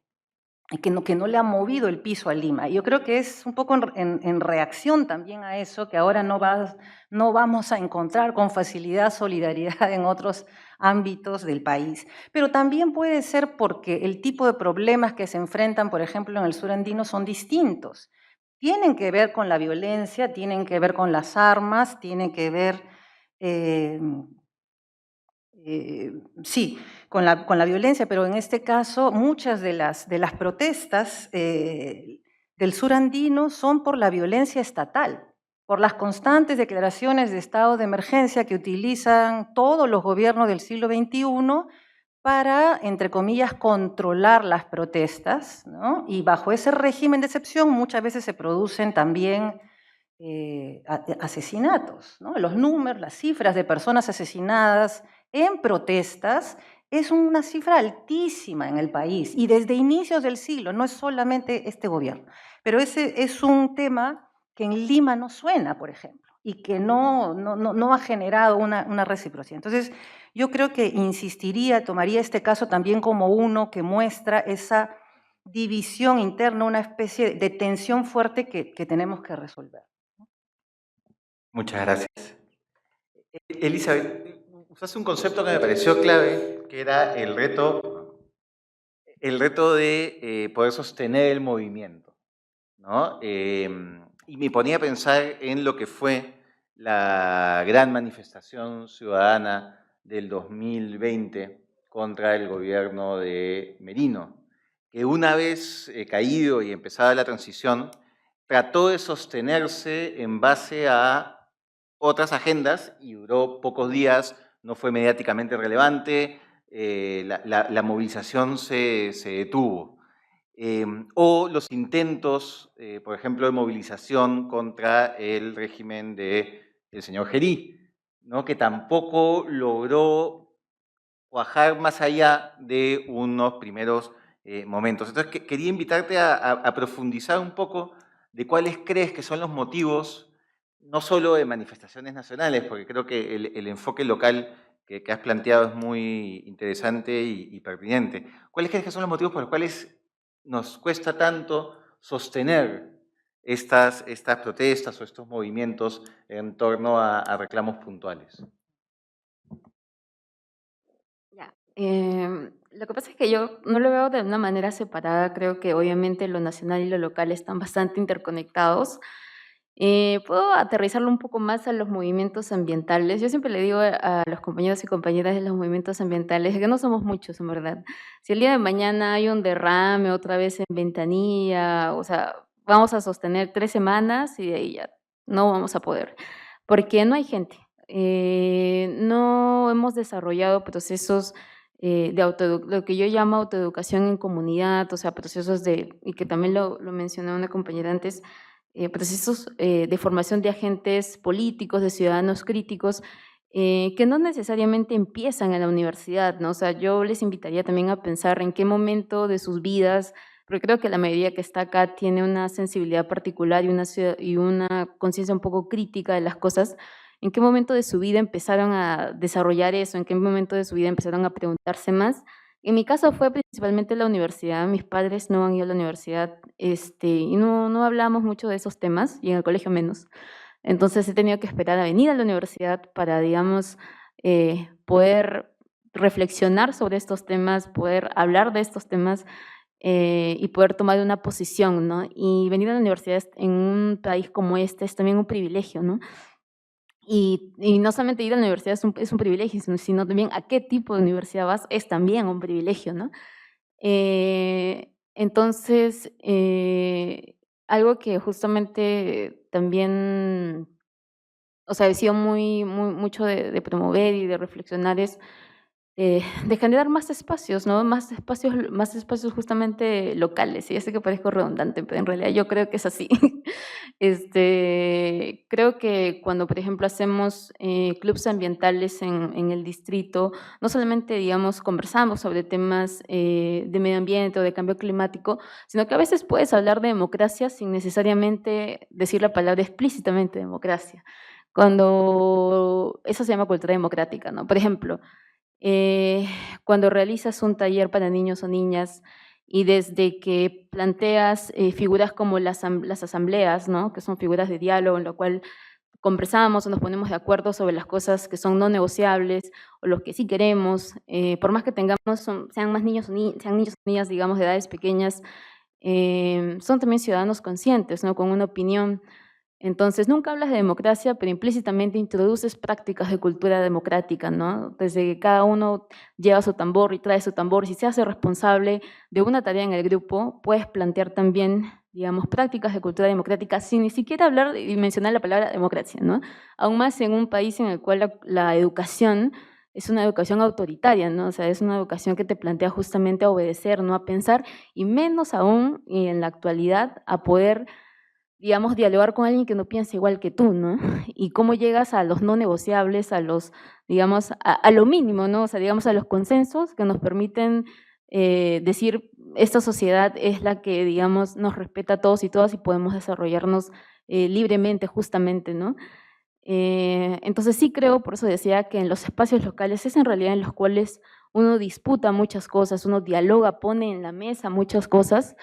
que no le ha movido el piso a Lima. Yo creo que es un poco en reacción también a eso, que ahora no vamos a encontrar con facilidad solidaridad en otros ámbitos del país. Pero también puede ser porque el tipo de problemas que se enfrentan, por ejemplo, en el sur andino son distintos. Tienen que ver con la violencia, tienen que ver con las armas, tienen que ver... sí, con la violencia, pero en este caso muchas de las protestas del sur andino son por la violencia estatal, por las constantes declaraciones de estado de emergencia que utilizan todos los gobiernos del siglo XXI para, entre comillas, controlar las protestas, ¿no? Y bajo ese régimen de excepción muchas veces se producen también asesinatos, ¿no? Los números, las cifras de personas asesinadas en protestas es una cifra altísima en el país y desde inicios del siglo, no es solamente este gobierno. Pero ese es un tema que en Lima no suena, por ejemplo, y que no ha generado una reciprocidad. Entonces, yo creo que insistiría, tomaría este caso también como uno que muestra esa división interna, una especie de tensión fuerte que tenemos que resolver. Muchas gracias. Elizabeth, usaste un concepto que me pareció clave, que era el reto de poder sostener el movimiento, ¿no? Y me ponía a pensar en lo que fue la gran manifestación ciudadana del 2020 contra el gobierno de Merino, que una vez caído y empezada la transición, trató de sostenerse en base a otras agendas y duró pocos días, no fue mediáticamente relevante, la movilización se detuvo. O los intentos, por ejemplo, de movilización contra el régimen del señor Gerí, ¿no? Que tampoco logró cuajar más allá de unos primeros momentos. Entonces, quería invitarte a profundizar un poco de cuáles crees que son los motivos, no solo de manifestaciones nacionales, porque creo que el enfoque local que has planteado es muy interesante y pertinente. ¿Cuáles crees que son los motivos por los cuales nos cuesta tanto sostener estas protestas o estos movimientos en torno a reclamos puntuales? Ya. Lo que pasa es que yo no lo veo de una manera separada, creo que obviamente lo nacional y lo local están bastante interconectados. Puedo aterrizarlo un poco más a los movimientos ambientales. Yo siempre le digo a los compañeros y compañeras de los movimientos ambientales que no somos muchos, en verdad. Si el día de mañana hay un derrame otra vez en Ventanilla, o sea, vamos a sostener 3 semanas y de ahí ya no vamos a poder, porque no hay gente. No hemos desarrollado procesos lo que yo llamo autoeducación en comunidad, o sea, procesos y que también lo mencionó una compañera antes, procesos de formación de agentes políticos, de ciudadanos críticos, que no necesariamente empiezan en la universidad, ¿no? O sea, yo les invitaría también a pensar en qué momento de sus vidas, porque creo que la mayoría que está acá tiene una sensibilidad particular y una conciencia un poco crítica de las cosas. ¿En qué momento de su vida empezaron a desarrollar eso? ¿En qué momento de su vida empezaron a preguntarse más? En mi caso fue principalmente la universidad. Mis padres no han ido a la universidad, y no hablamos mucho de esos temas, y en el colegio menos. Entonces he tenido que esperar a venir a la universidad para, digamos, poder reflexionar sobre estos temas, poder hablar de estos temas, y poder tomar una posición, ¿no? Y venir a la universidad en un país como este es también un privilegio, ¿no? Y no solamente ir a la universidad es un privilegio, sino también a qué tipo de universidad vas es también un privilegio, ¿no? Entonces, algo que justamente también, o sea, he sido mucho de promover y de reflexionar es de generar más espacios, ¿no? Más espacios justamente locales. Y ya sé que parezco redundante, pero en realidad yo creo que es así. Creo que cuando, por ejemplo, hacemos clubs ambientales en el distrito, no solamente, digamos, conversamos sobre temas de medio ambiente o de cambio climático, sino que a veces puedes hablar de democracia sin necesariamente decir la palabra explícitamente democracia. Cuando eso se llama cultura democrática, ¿no? Por ejemplo, eh, cuando realizas un taller para niños o niñas y desde que planteas figuras como las asambleas, ¿no? Que son figuras de diálogo en lo cual conversamos o nos ponemos de acuerdo sobre las cosas que son no negociables o los que sí queremos, por más que tengamos, sean más niños sean niños o niñas, digamos, de edades pequeñas, son también ciudadanos conscientes, ¿no? Con una opinión. Entonces, nunca hablas de democracia, pero implícitamente introduces prácticas de cultura democrática, ¿no? Desde que cada uno lleva su tambor y trae su tambor, si se hace responsable de una tarea en el grupo, puedes plantear también, digamos, prácticas de cultura democrática sin ni siquiera hablar y mencionar la palabra democracia, ¿no? Aún más en un país en el cual la educación es una educación autoritaria, ¿no? O sea, es una educación que te plantea justamente a obedecer, no a pensar, y menos aún y en la actualidad a poder, digamos, dialogar con alguien que no piensa igual que tú, ¿no? Y cómo llegas a los no negociables, a los, digamos, a lo mínimo, ¿no? O sea, digamos, a los consensos que nos permiten decir, esta sociedad es la que, digamos, nos respeta a todos y todas y podemos desarrollarnos libremente, justamente, ¿no? Entonces sí creo, por eso decía que en los espacios locales es en realidad en los cuales uno disputa muchas cosas, uno dialoga, pone en la mesa muchas cosas,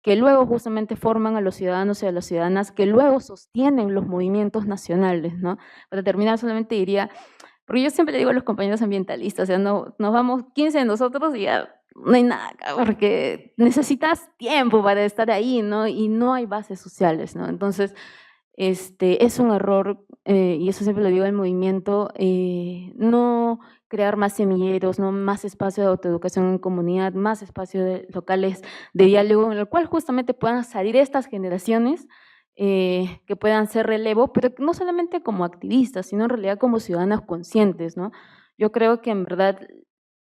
que luego justamente forman a los ciudadanos y a las ciudadanas, que luego sostienen los movimientos nacionales, ¿no? Para terminar, solamente diría, porque yo siempre le digo a los compañeros ambientalistas, o sea, no, nos vamos 15 de nosotros y ya no hay nada acá, porque necesitas tiempo para estar ahí, ¿no? Y no hay bases sociales, ¿no? Entonces, es un error, y eso siempre lo digo al movimiento, no crear más semilleros, ¿no? Más espacios de autoeducación en comunidad, más espacios locales de diálogo, en el cual justamente puedan salir estas generaciones que puedan ser relevo, pero no solamente como activistas, sino en realidad como ciudadanos conscientes, ¿no? Yo creo que en verdad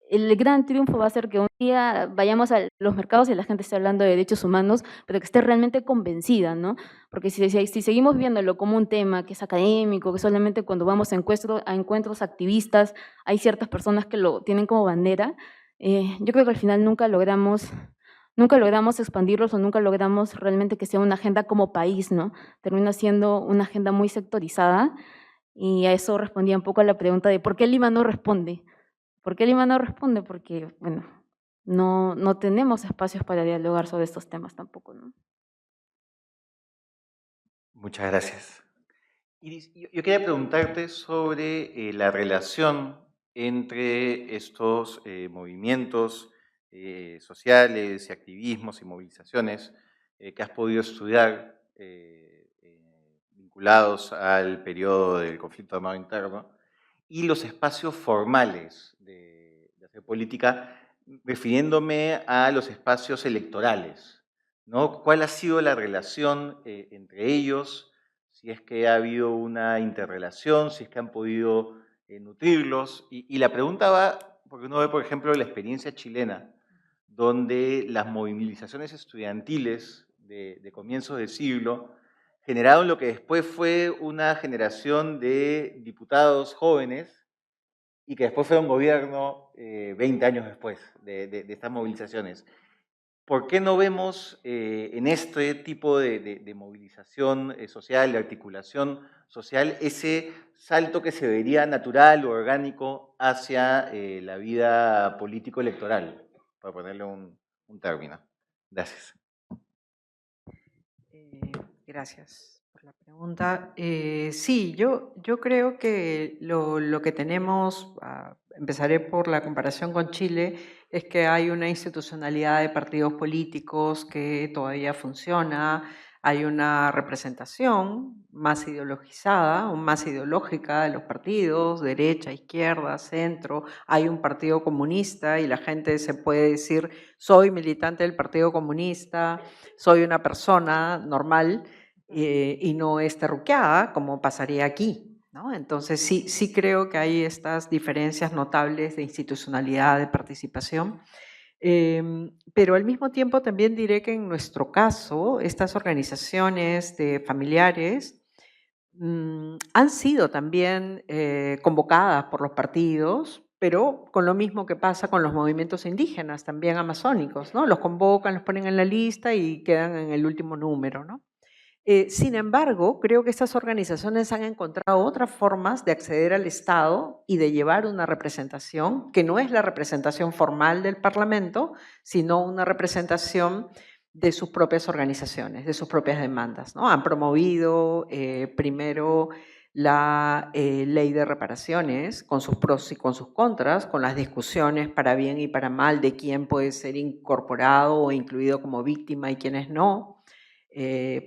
el gran triunfo va a ser que un día vayamos a los mercados y la gente esté hablando de derechos humanos, pero que esté realmente convencida, ¿no? Porque si seguimos viéndolo como un tema que es académico, que solamente cuando vamos a encuentros activistas hay ciertas personas que lo tienen como bandera, yo creo que al final nunca logramos expandirlos o nunca logramos realmente que sea una agenda como país, ¿no? Termina siendo una agenda muy sectorizada. Y a eso respondía un poco a la pregunta de ¿por qué Lima no responde? ¿Por qué Lima no responde? Porque, bueno, no tenemos espacios para dialogar sobre estos temas tampoco, ¿no? Muchas gracias. Iris, yo quería preguntarte sobre la relación entre estos movimientos sociales y activismos y movilizaciones que has podido estudiar vinculados al periodo del conflicto armado interno y los espacios formales de hacer política, refiriéndome a los espacios electorales, ¿no? ¿Cuál ha sido la relación entre ellos? Si es que ha habido una interrelación, si es que han podido nutrirlos. Y la pregunta va, porque uno ve, por ejemplo, la experiencia chilena, donde las movilizaciones estudiantiles de comienzos de siglo generaron lo que después fue una generación de diputados jóvenes y que después fue un gobierno 20 años después de estas movilizaciones. ¿Por qué no vemos en este tipo de movilización social, de articulación social, ese salto que se vería natural o orgánico hacia la vida político-electoral, para ponerle un término? Gracias. Gracias por la pregunta. Sí, yo creo que lo que tenemos, empezaré por la comparación con Chile, es que hay una institucionalidad de partidos políticos que todavía funciona, hay una representación más ideologizada o más ideológica de los partidos, derecha, izquierda, centro, hay un partido comunista y la gente se puede decir, soy militante del Partido Comunista, soy una persona normal y no es terruqueada, como pasaría aquí, ¿no? Entonces sí creo que hay estas diferencias notables de institucionalidad, de participación. Pero al mismo tiempo también diré que en nuestro caso, estas organizaciones de familiares han sido también convocadas por los partidos, pero con lo mismo que pasa con los movimientos indígenas, también amazónicos, ¿no? Los convocan, los ponen en la lista y quedan en el último número, ¿no? Sin embargo, creo que estas organizaciones han encontrado otras formas de acceder al Estado y de llevar una representación que no es la representación formal del Parlamento, sino una representación de sus propias organizaciones, de sus propias demandas, ¿no? Han promovido primero la ley de reparaciones con sus pros y con sus contras, con las discusiones para bien y para mal de quién puede ser incorporado o incluido como víctima y quiénes no.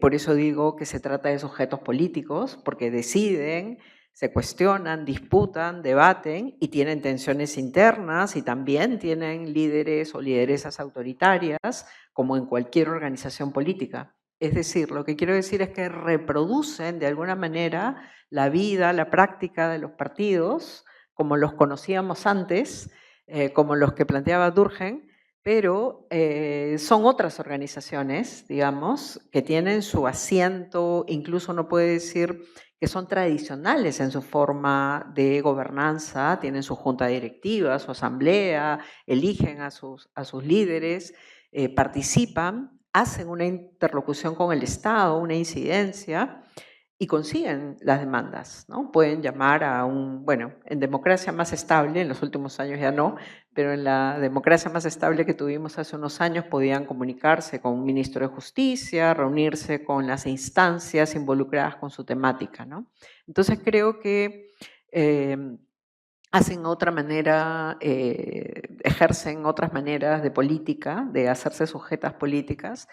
Por eso digo que se trata de sujetos políticos, porque deciden, se cuestionan, disputan, debaten y tienen tensiones internas y también tienen líderes o lideresas autoritarias, como en cualquier organización política. Es decir, lo que quiero decir es que reproducen de alguna manera la vida, la práctica de los partidos, como los conocíamos antes, como los que planteaba Durkheim, pero son otras organizaciones, digamos, que tienen su asiento, incluso uno puede decir que son tradicionales en su forma de gobernanza, tienen su junta directiva, su asamblea, eligen a sus líderes, participan, hacen una interlocución con el Estado, una incidencia, y consiguen las demandas, ¿no? Pueden llamar a bueno, en democracia más estable, en los últimos años ya no, pero en la democracia más estable que tuvimos hace unos años podían comunicarse con un ministro de Justicia, reunirse con las instancias involucradas con su temática, ¿no? Entonces creo que hacen otra manera, ejercen otras maneras de política, de hacerse sujetas políticas,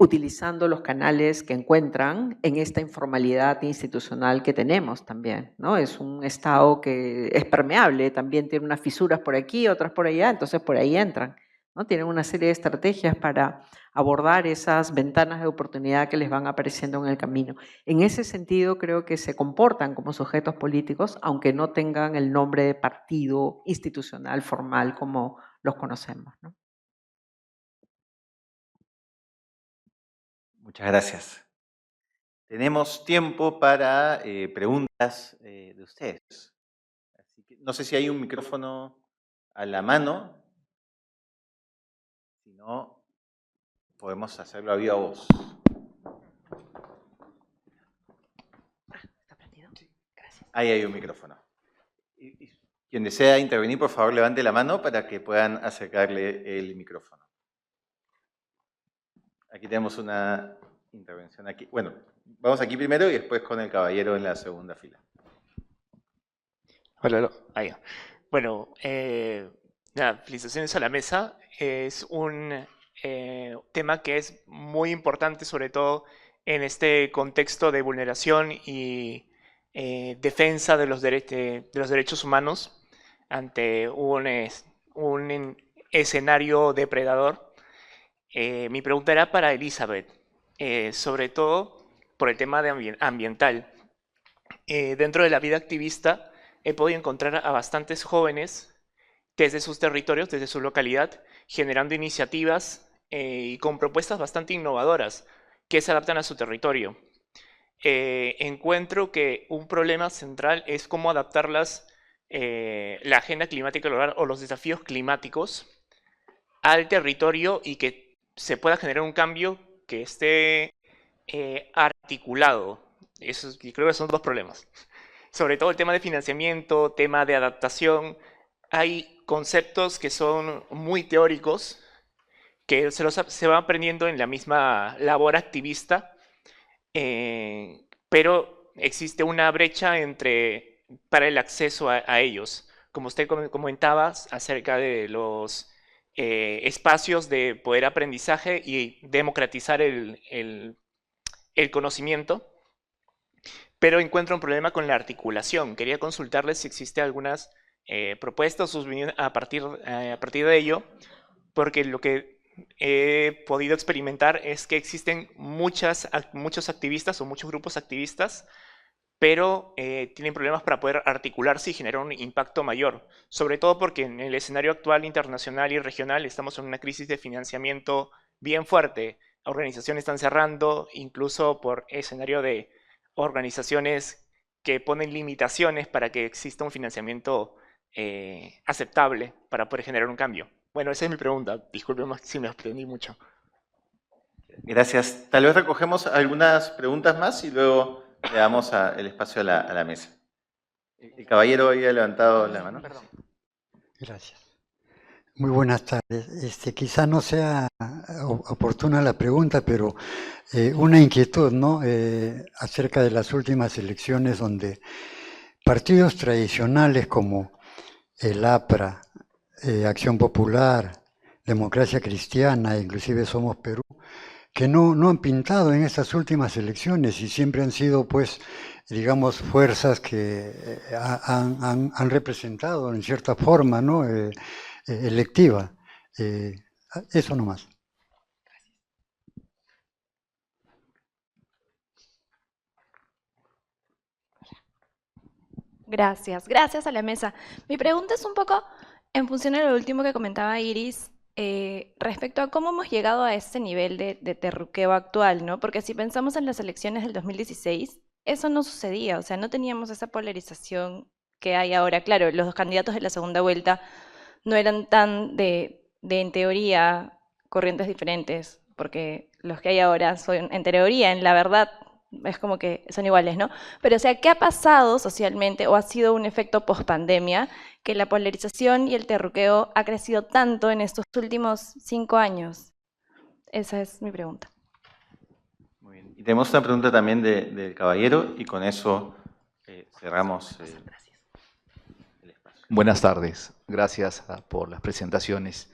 utilizando los canales que encuentran en esta informalidad institucional que tenemos también, ¿no? Es un Estado que es permeable, también tiene unas fisuras por aquí, otras por allá, entonces por ahí entran, ¿no? Tienen una serie de estrategias para abordar esas ventanas de oportunidad que les van apareciendo en el camino. En ese sentido, creo que se comportan como sujetos políticos, aunque no tengan el nombre de partido institucional formal como los conocemos, ¿no? Muchas gracias. Tenemos tiempo para preguntas de ustedes. Así que, no sé si hay un micrófono a la mano. Si no, podemos hacerlo a viva voz. ¿Está prendido? Gracias. Ahí hay un micrófono. Quien desea intervenir, por favor, levante la mano para que puedan acercarle el micrófono. Aquí tenemos una intervención aquí. Bueno, vamos aquí primero y después con el caballero en la segunda fila. Hola, ahí. Bueno, nada, felicitaciones a la mesa. Es un tema que es muy importante, sobre todo en este contexto de vulneración y defensa de los derechos humanos ante un escenario depredador. Mi pregunta era para Elizabeth, sobre todo por el tema de ambiental. Dentro de la vida activista he podido encontrar a bastantes jóvenes desde sus territorios, desde su localidad, generando iniciativas y con propuestas bastante innovadoras que se adaptan a su territorio. Encuentro que un problema central es cómo adaptar la agenda climática global o los desafíos climáticos al territorio y que se pueda generar un cambio que esté articulado. Y creo que son dos problemas. Sobre todo el tema de financiamiento, tema de adaptación. Hay conceptos que son muy teóricos, que se van aprendiendo en la misma labor activista, pero existe una brecha para el acceso a ellos. Como usted comentaba acerca de los espacios de poder aprendizaje y democratizar el conocimiento, pero encuentro un problema con la articulación. Quería consultarles si existe algunas propuestas a partir de ello, porque lo que he podido experimentar es que existen muchos activistas o muchos grupos activistas, pero tienen problemas para poder articularse y generar un impacto mayor, sobre todo porque en el escenario actual internacional y regional estamos en una crisis de financiamiento bien fuerte. Organizaciones están cerrando, incluso por escenario de organizaciones que ponen limitaciones para que exista un financiamiento aceptable para poder generar un cambio. Bueno, esa es mi pregunta. Disculpen si me extendí mucho. Gracias. Tal vez recogemos algunas preguntas más y luego le damos el espacio a la mesa. El caballero había levantado la mano. Perdón. Gracias. Muy buenas tardes. Quizá no sea oportuna la pregunta, pero una inquietud, ¿no? Acerca de las últimas elecciones donde partidos tradicionales como el APRA, Acción Popular, Democracia Cristiana, inclusive Somos Perú, que no han pintado en estas últimas elecciones y siempre han sido, pues, digamos, fuerzas que han representado en cierta forma, ¿no? Electiva. Eso nomás. Gracias, gracias a la mesa. Mi pregunta es un poco en función de lo último que comentaba Iris, respecto a cómo hemos llegado a este nivel de terruqueo actual, ¿no? Porque si pensamos en las elecciones del 2016, eso no sucedía, o sea, no teníamos esa polarización que hay ahora. Claro, los candidatos de la segunda vuelta no eran tan en teoría, corrientes diferentes, porque los que hay ahora son, en teoría, en la verdad, es como que son iguales, ¿no? Pero, o sea, ¿qué ha pasado socialmente o ha sido un efecto post-pandemia que la polarización y el terruqueo ha crecido tanto en estos últimos 5 años? Esa es mi pregunta. Muy bien. Y tenemos una pregunta también del caballero y con eso cerramos el espacio. Buenas tardes. Gracias por las presentaciones.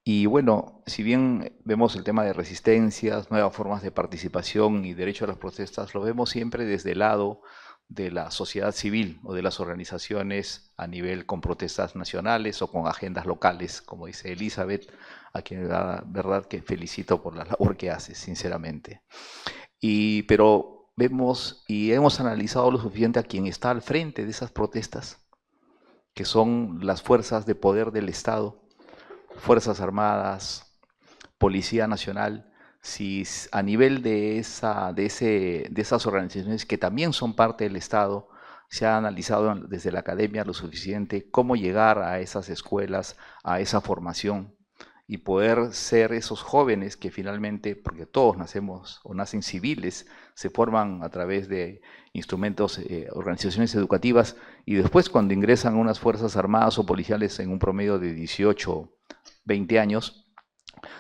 Y bueno, si bien vemos el tema de resistencias, nuevas formas de participación y derecho a las protestas, lo vemos siempre desde el lado de la sociedad civil o de las organizaciones a nivel con protestas nacionales o con agendas locales, como dice Elizabeth, a quien la verdad que felicito por la labor que hace, sinceramente. Pero vemos y hemos analizado lo suficiente a quien está al frente de esas protestas, que son las fuerzas de poder del Estado, Fuerzas Armadas, Policía Nacional, si a nivel de esas organizaciones que también son parte del Estado, se ha analizado desde la academia lo suficiente cómo llegar a esas escuelas, a esa formación y poder ser esos jóvenes que finalmente, porque todos nacemos o nacen civiles, se forman a través de instrumentos, organizaciones educativas, y después cuando ingresan a unas fuerzas armadas o policiales en un promedio de 18, 20 años,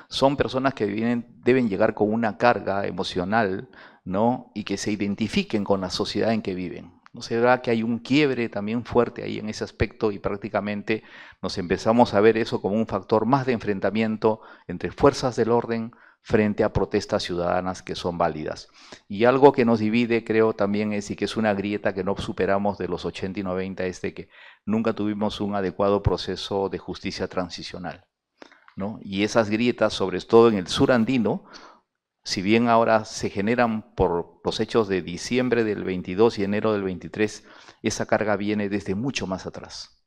son personas que deben llegar con una carga emocional, ¿no? Y que se identifiquen con la sociedad en que viven. ¿No se verá que hay un quiebre también fuerte ahí en ese aspecto y prácticamente nos empezamos a ver eso como un factor más de enfrentamiento entre fuerzas del orden frente a protestas ciudadanas que son válidas? Y algo que nos divide, creo, también es, y que es una grieta que no superamos de los 80 y 90, es de que nunca tuvimos un adecuado proceso de justicia transicional, ¿no? Y esas grietas, sobre todo en el sur andino, si bien ahora se generan por los hechos de diciembre del 22 y enero del 23, esa carga viene desde mucho más atrás.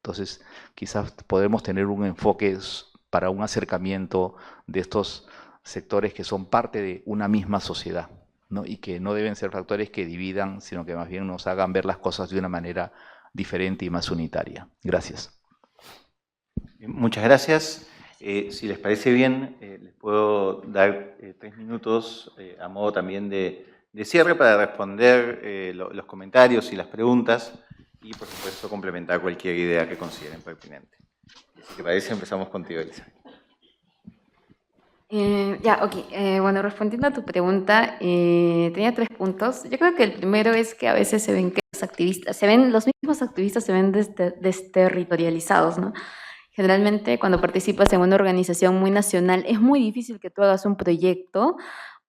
Entonces, quizás podemos tener un enfoque para un acercamiento de estos sectores que son parte de una misma sociedad, ¿no? Y que no deben ser factores que dividan, sino que más bien nos hagan ver las cosas de una manera diferente y más unitaria. Gracias. Muchas gracias. Si les parece bien, les puedo dar 3 minutos a modo también de cierre para responder los comentarios y las preguntas y, por supuesto, complementar cualquier idea que consideren pertinente. Si te parece, empezamos contigo, Elisa. Bueno, respondiendo a tu pregunta, tenía 3 puntos. Yo creo que el primero es que a veces se ven que los mismos activistas se ven desterritorializados, ¿no? Generalmente, cuando participas en una organización muy nacional, es muy difícil que tú hagas un proyecto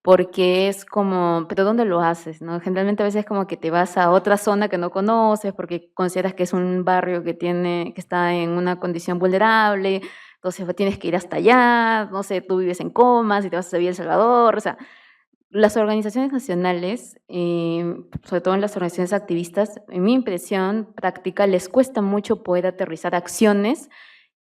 porque es como, ¿pero dónde lo haces, no? Generalmente a veces es como que te vas a otra zona que no conoces porque consideras que es un barrio que está en una condición vulnerable, entonces tienes que ir hasta allá, no sé, tú vives en Comas y te vas a Villa El Salvador, o sea, las organizaciones nacionales, sobre todo en las organizaciones activistas, en mi impresión práctica, les cuesta mucho poder aterrizar acciones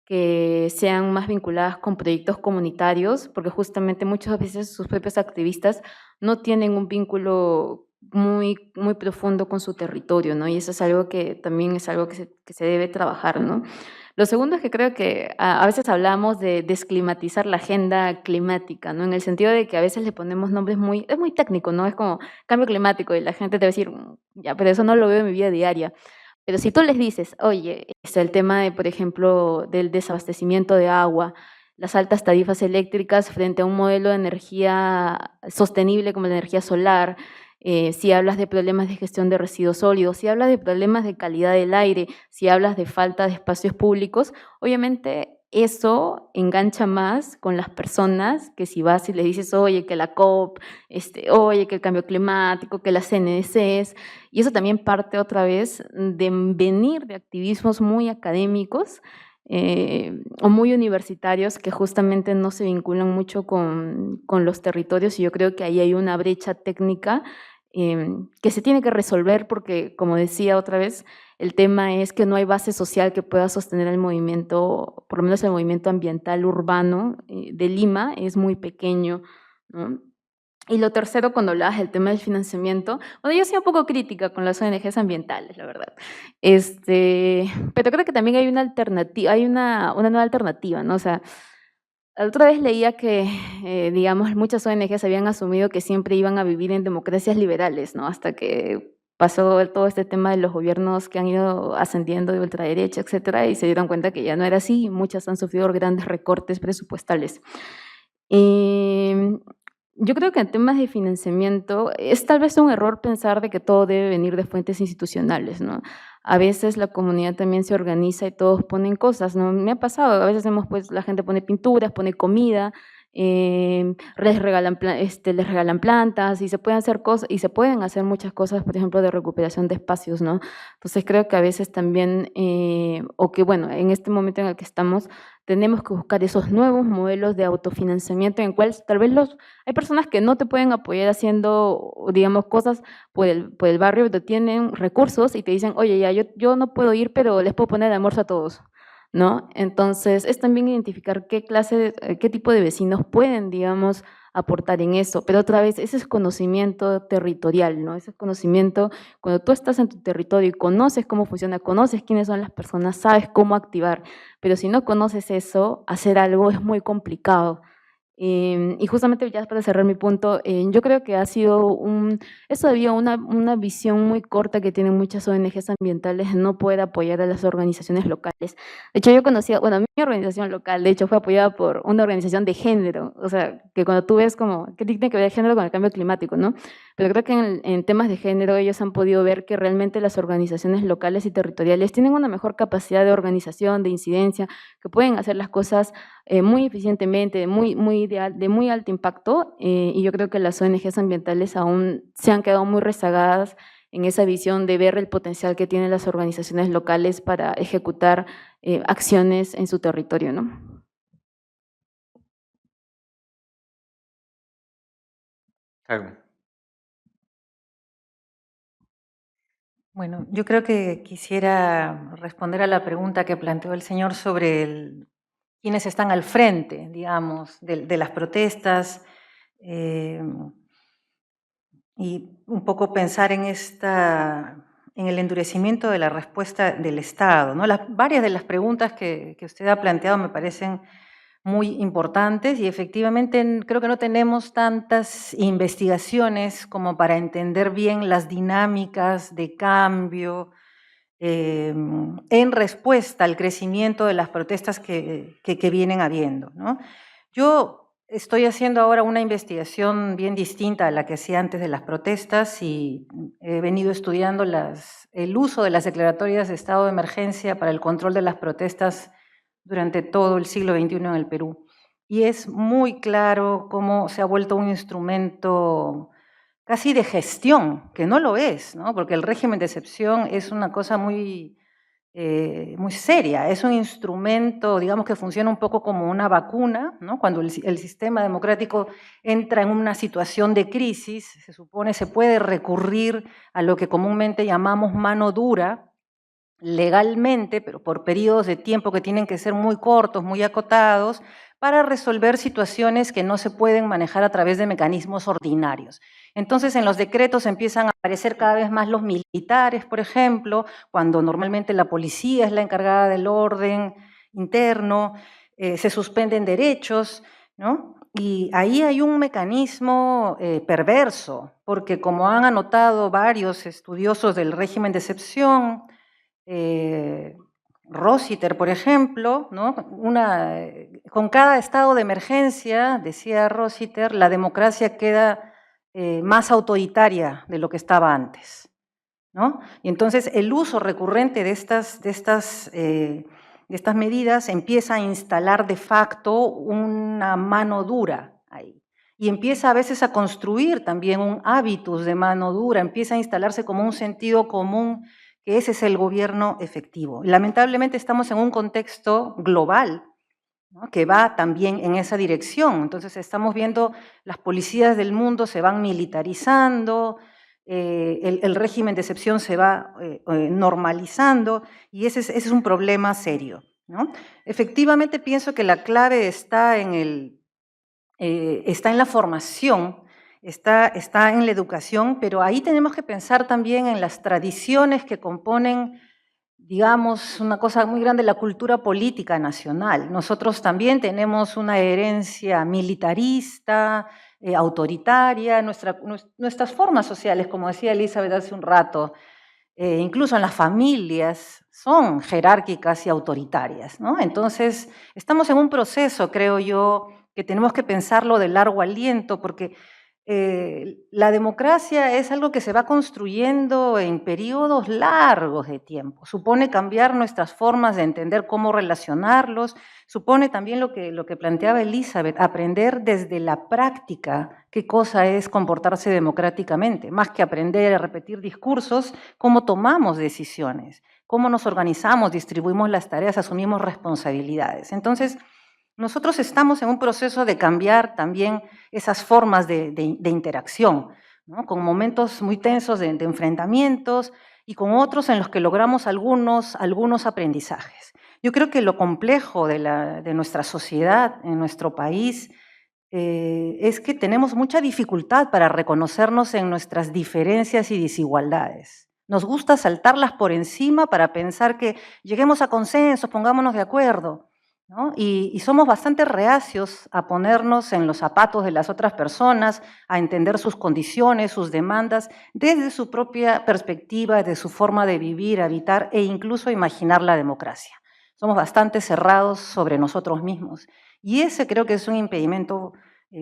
que sean más vinculadas con proyectos comunitarios, porque justamente muchas veces sus propios activistas no tienen un vínculo muy, muy profundo con su territorio, ¿no? Y eso es algo que también es algo que se debe trabajar, ¿no? Lo segundo es que creo que a veces hablamos de desclimatizar la agenda climática, ¿no? En el sentido de que a veces le ponemos nombres es muy técnico, ¿no? Es como cambio climático y la gente te va a decir, ya, pero eso no lo veo en mi vida diaria. Pero si tú les dices, oye, el tema de, por ejemplo, del desabastecimiento de agua, las altas tarifas eléctricas frente a un modelo de energía sostenible como la energía solar, si hablas de problemas de gestión de residuos sólidos, si hablas de problemas de calidad del aire, si hablas de falta de espacios públicos, obviamente eso engancha más con las personas que si vas y le dices, oye, que la COP, oye, que el cambio climático, que las CNDCs, y eso también parte otra vez de venir de activismos muy académicos o muy universitarios que justamente no se vinculan mucho con los territorios, y yo creo que ahí hay una brecha técnica que se tiene que resolver porque, como decía otra vez, el tema es que no hay base social que pueda sostener el movimiento, por lo menos el movimiento ambiental urbano de Lima es muy pequeño, ¿no? Y lo tercero, cuando hablabas del tema del financiamiento, bueno, yo soy un poco crítica con las ONGs ambientales, la verdad. Pero creo que también hay una alternativa, hay una nueva alternativa, ¿no? O sea, la otra vez leía que, digamos, muchas ONGs habían asumido que siempre iban a vivir en democracias liberales, ¿no? Hasta que pasó todo este tema de los gobiernos que han ido ascendiendo de ultraderecha, etcétera, y se dieron cuenta que ya no era así, y muchas han sufrido grandes recortes presupuestales. Yo creo que en temas de financiamiento es tal vez un error pensar de que todo debe venir de fuentes institucionales, ¿no? A veces la comunidad también se organiza y todos ponen cosas, ¿no? Me ha pasado, a veces pues, la gente pone pinturas, pone comida, les regalan plantas y se pueden hacer cosas, y se pueden hacer muchas cosas, por ejemplo, de recuperación de espacios, ¿no? Entonces creo que a veces también, o que bueno, en este momento en el que estamos, tenemos que buscar esos nuevos modelos de autofinanciamiento en el cual tal vez hay personas que no te pueden apoyar haciendo, digamos, cosas por el barrio, pero tienen recursos y te dicen, oye, ya, yo no puedo ir, pero les puedo poner el almuerzo a todos, ¿no? Entonces, es también identificar qué tipo de vecinos pueden, digamos, aportar en eso. Pero otra vez, ese es conocimiento territorial, ¿no? Ese es conocimiento, cuando tú estás en tu territorio y conoces cómo funciona, conoces quiénes son las personas, sabes cómo activar. Pero si no conoces eso, hacer algo es muy complicado. Y justamente ya para cerrar mi punto, yo creo que ha sido es todavía una visión muy corta que tienen muchas ONGs ambientales de no poder apoyar a las organizaciones locales. De hecho, yo conocía, bueno, mi organización local, de hecho, fue apoyada por una organización de género, o sea, que cuando tú ves como, ¿qué tiene que ver el género con el cambio climático, no? Pero creo que en temas de género ellos han podido ver que realmente las organizaciones locales y territoriales tienen una mejor capacidad de organización, de incidencia, que pueden hacer las cosas muy eficientemente, de muy alto impacto, y yo creo que las ONGs ambientales aún se han quedado muy rezagadas en esa visión de ver el potencial que tienen las organizaciones locales para ejecutar acciones en su territorio, ¿no? Carmen. Bueno, yo creo que quisiera responder a la pregunta que planteó el señor sobre quiénes están al frente, digamos, de las protestas, y un poco pensar en el endurecimiento de la respuesta del Estado, ¿no? Varias de las preguntas que usted ha planteado me parecen muy importantes y efectivamente creo que no tenemos tantas investigaciones como para entender bien las dinámicas de cambio en respuesta al crecimiento de las protestas que vienen habiendo, ¿no? Yo estoy haciendo ahora una investigación bien distinta a la que hacía antes de las protestas y he venido estudiando el uso de las declaratorias de estado de emergencia para el control de las protestas durante todo el siglo XXI en el Perú. Y es muy claro cómo se ha vuelto un instrumento casi de gestión, que no lo es, ¿no? Porque el régimen de excepción es una cosa muy seria, es un instrumento, digamos, que funciona un poco como una vacuna, ¿no? Cuando el sistema democrático entra en una situación de crisis, se supone se puede recurrir a lo que comúnmente llamamos mano dura, legalmente, pero por periodos de tiempo que tienen que ser muy cortos, muy acotados, para resolver situaciones que no se pueden manejar a través de mecanismos ordinarios. Entonces, en los decretos empiezan a aparecer cada vez más los militares, por ejemplo, cuando normalmente la policía es la encargada del orden interno, se suspenden derechos, ¿no? Y ahí hay un mecanismo perverso, porque como han anotado varios estudiosos del régimen de excepción, Rossiter, por ejemplo, ¿no? Con cada estado de emergencia, decía Rossiter, la democracia queda más autoritaria de lo que estaba antes, ¿no? Y entonces el uso recurrente de estas medidas empieza a instalar de facto una mano dura ahí. Y empieza a veces a construir también un hábitus de mano dura, empieza a instalarse como un sentido común que ese es el gobierno efectivo. Lamentablemente estamos en un contexto global, ¿no? Que va también en esa dirección. Entonces estamos viendo las policías del mundo se van militarizando, el régimen de excepción se va normalizando y ese es un problema serio, ¿no? Efectivamente pienso que la clave está en la formación, está en la educación, pero ahí tenemos que pensar también en las tradiciones que componen, digamos, una cosa muy grande, la cultura política nacional. Nosotros también tenemos una herencia militarista, autoritaria, nuestras formas sociales, como decía Elizabeth hace un rato, incluso en las familias, son jerárquicas y autoritarias, ¿no? Entonces, estamos en un proceso, creo yo, que tenemos que pensarlo de largo aliento, porque la democracia es algo que se va construyendo en periodos largos de tiempo. Supone cambiar nuestras formas de entender cómo relacionarlos, supone también lo que planteaba Elizabeth, aprender desde la práctica qué cosa es comportarse democráticamente, más que aprender a repetir discursos, cómo tomamos decisiones, cómo nos organizamos, distribuimos las tareas, asumimos responsabilidades. Entonces, nosotros estamos en un proceso de cambiar también esas formas de interacción, ¿no? Con momentos muy tensos de enfrentamientos y con otros en los que logramos algunos aprendizajes. Yo creo que lo complejo de nuestra sociedad, en nuestro país, es que tenemos mucha dificultad para reconocernos en nuestras diferencias y desigualdades. Nos gusta saltarlas por encima para pensar que lleguemos a consensos, pongámonos de acuerdo, ¿no? Y somos bastante reacios a ponernos en los zapatos de las otras personas, a entender sus condiciones, sus demandas, desde su propia perspectiva, de su forma de vivir, habitar e incluso imaginar la democracia. Somos bastante cerrados sobre nosotros mismos. Y ese creo que es un impedimento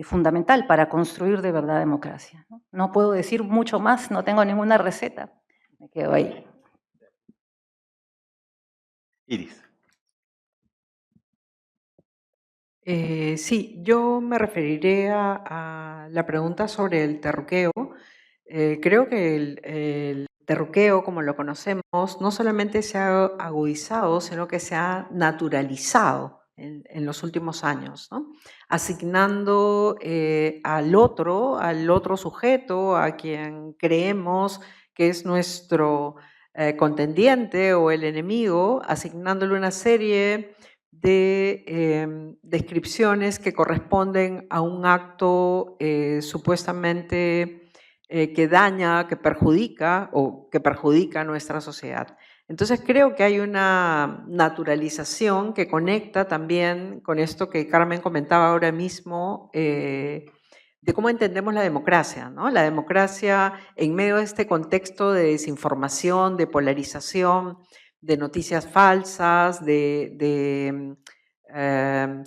fundamental para construir de verdad democracia, ¿no? No puedo decir mucho más, no tengo ninguna receta. Me quedo ahí. Iris. Sí, yo me referiré a la pregunta sobre el terruqueo. Creo que el terruqueo, como lo conocemos, no solamente se ha agudizado, sino que se ha naturalizado en los últimos años, ¿no? Asignando al otro sujeto, a quien creemos que es nuestro contendiente o el enemigo, asignándole una serie de descripciones que corresponden a un acto supuestamente que daña, que perjudica o que perjudica a nuestra sociedad. Entonces creo que hay una naturalización que conecta también con esto que Carmen comentaba ahora mismo, de cómo entendemos la democracia, ¿no? La democracia en medio de este contexto de desinformación, de polarización, de noticias falsas, de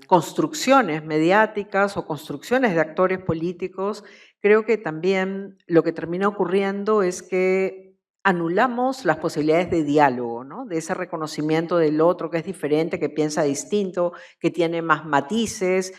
construcciones mediáticas o construcciones de actores políticos. Creo que también lo que termina ocurriendo es que anulamos las posibilidades de diálogo, ¿no? De ese reconocimiento del otro que es diferente, que piensa distinto, que tiene más matices.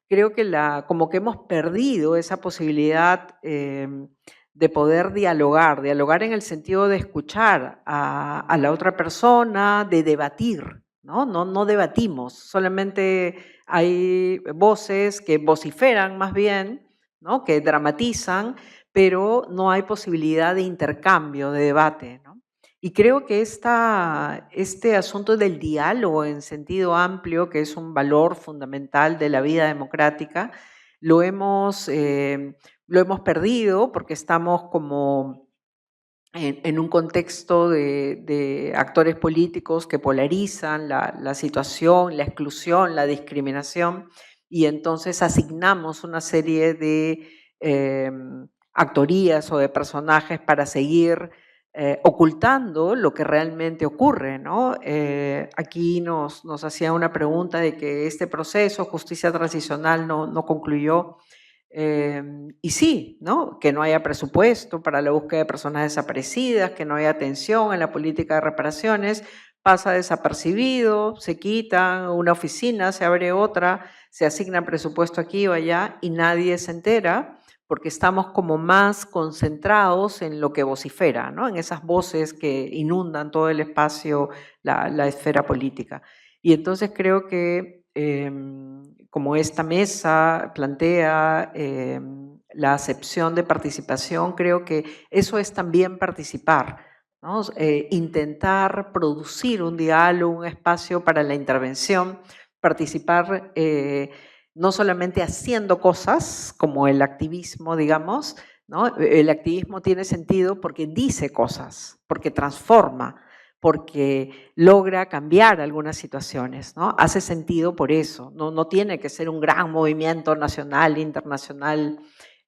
Creo que como que hemos perdido esa posibilidad de poder dialogar en el sentido de escuchar a la otra persona, de debatir, ¿no? No debatimos, solamente hay voces que vociferan más bien, ¿no? Que dramatizan, pero no hay posibilidad de intercambio, de debate, ¿no? Y creo que este asunto del diálogo en sentido amplio, que es un valor fundamental de la vida democrática, lo hemos perdido porque estamos como en un contexto de actores políticos que polarizan la situación, la exclusión, la discriminación, y entonces asignamos una serie de actorías o de personajes para seguir ocultando lo que realmente ocurre, ¿no? Aquí nos hacía una pregunta de que este proceso, justicia transicional, no concluyó. Y sí, ¿no? Que no haya presupuesto para la búsqueda de personas desaparecidas, que no haya atención en la política de reparaciones, pasa desapercibido, se quita una oficina, se abre otra, se asigna presupuesto aquí o allá y nadie se entera porque estamos como más concentrados en lo que vocifera, ¿no? En esas voces que inundan todo el espacio, la esfera política. Y entonces creo que como esta mesa plantea la acepción de participación, creo que eso es también participar, ¿no? Intentar producir un diálogo, un espacio para la intervención, participar no solamente haciendo cosas como el activismo, digamos, ¿no? El activismo tiene sentido porque dice cosas, porque transforma, porque logra cambiar algunas situaciones, ¿no? Hace sentido por eso, no tiene que ser un gran movimiento nacional, internacional,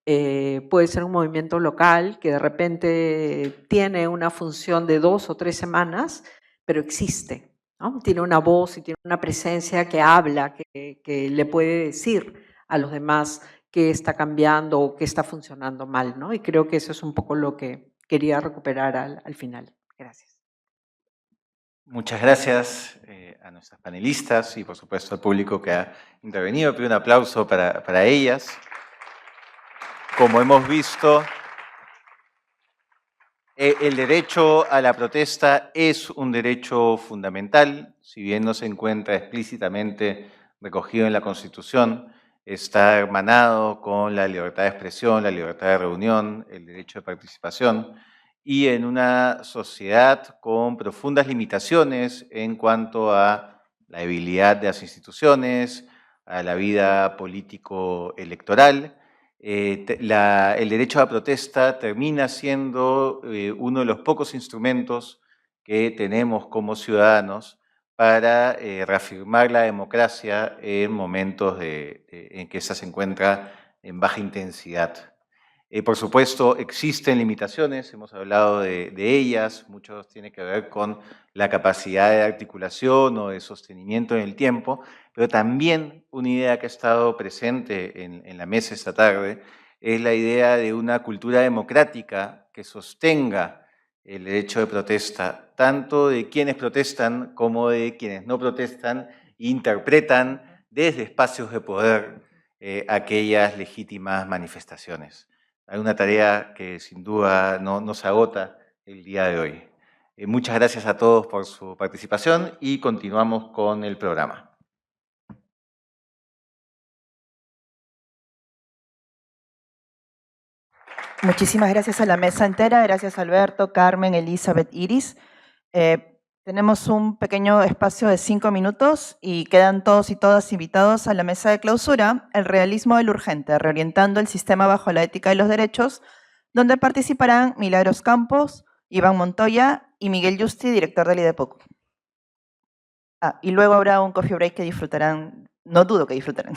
puede ser un movimiento local que de repente tiene una función de 2 o 3 semanas, pero existe, ¿no? Tiene una voz y tiene una presencia que habla, que le puede decir a los demás qué está cambiando o qué está funcionando mal, ¿no? Y creo que eso es un poco lo que quería recuperar al final. Gracias. Muchas gracias a nuestras panelistas y por supuesto al público que ha intervenido. Pido un aplauso para ellas. Como hemos visto, el derecho a la protesta es un derecho fundamental, si bien no se encuentra explícitamente recogido en la Constitución, está hermanado con la libertad de expresión, la libertad de reunión, el derecho de participación, y en una sociedad con profundas limitaciones en cuanto a la debilidad de las instituciones, a la vida político-electoral. El derecho a protesta termina siendo uno de los pocos instrumentos que tenemos como ciudadanos para reafirmar la democracia en momentos en que esa se encuentra en baja intensidad. Por supuesto, existen limitaciones, hemos hablado de ellas, muchos tienen que ver con la capacidad de articulación o de sostenimiento en el tiempo, pero también una idea que ha estado presente en la mesa esta tarde es la idea de una cultura democrática que sostenga el derecho de protesta, tanto de quienes protestan como de quienes no protestan, e interpretan desde espacios de poder aquellas legítimas manifestaciones. Hay una tarea que sin duda no se agota el día de hoy. Muchas gracias a todos por su participación y continuamos con el programa. Muchísimas gracias a la mesa entera, gracias Alberto, Carmen, Elizabeth, Iris. Tenemos un pequeño espacio de 5 minutos y quedan todos y todas invitados a la mesa de clausura, el realismo del urgente, reorientando el sistema bajo la ética de los derechos, donde participarán Milagros Campos, Iván Montoya y Miguel Yusti, director del IDEPOC. Y luego habrá un coffee break que disfrutarán, no dudo que disfrutarán.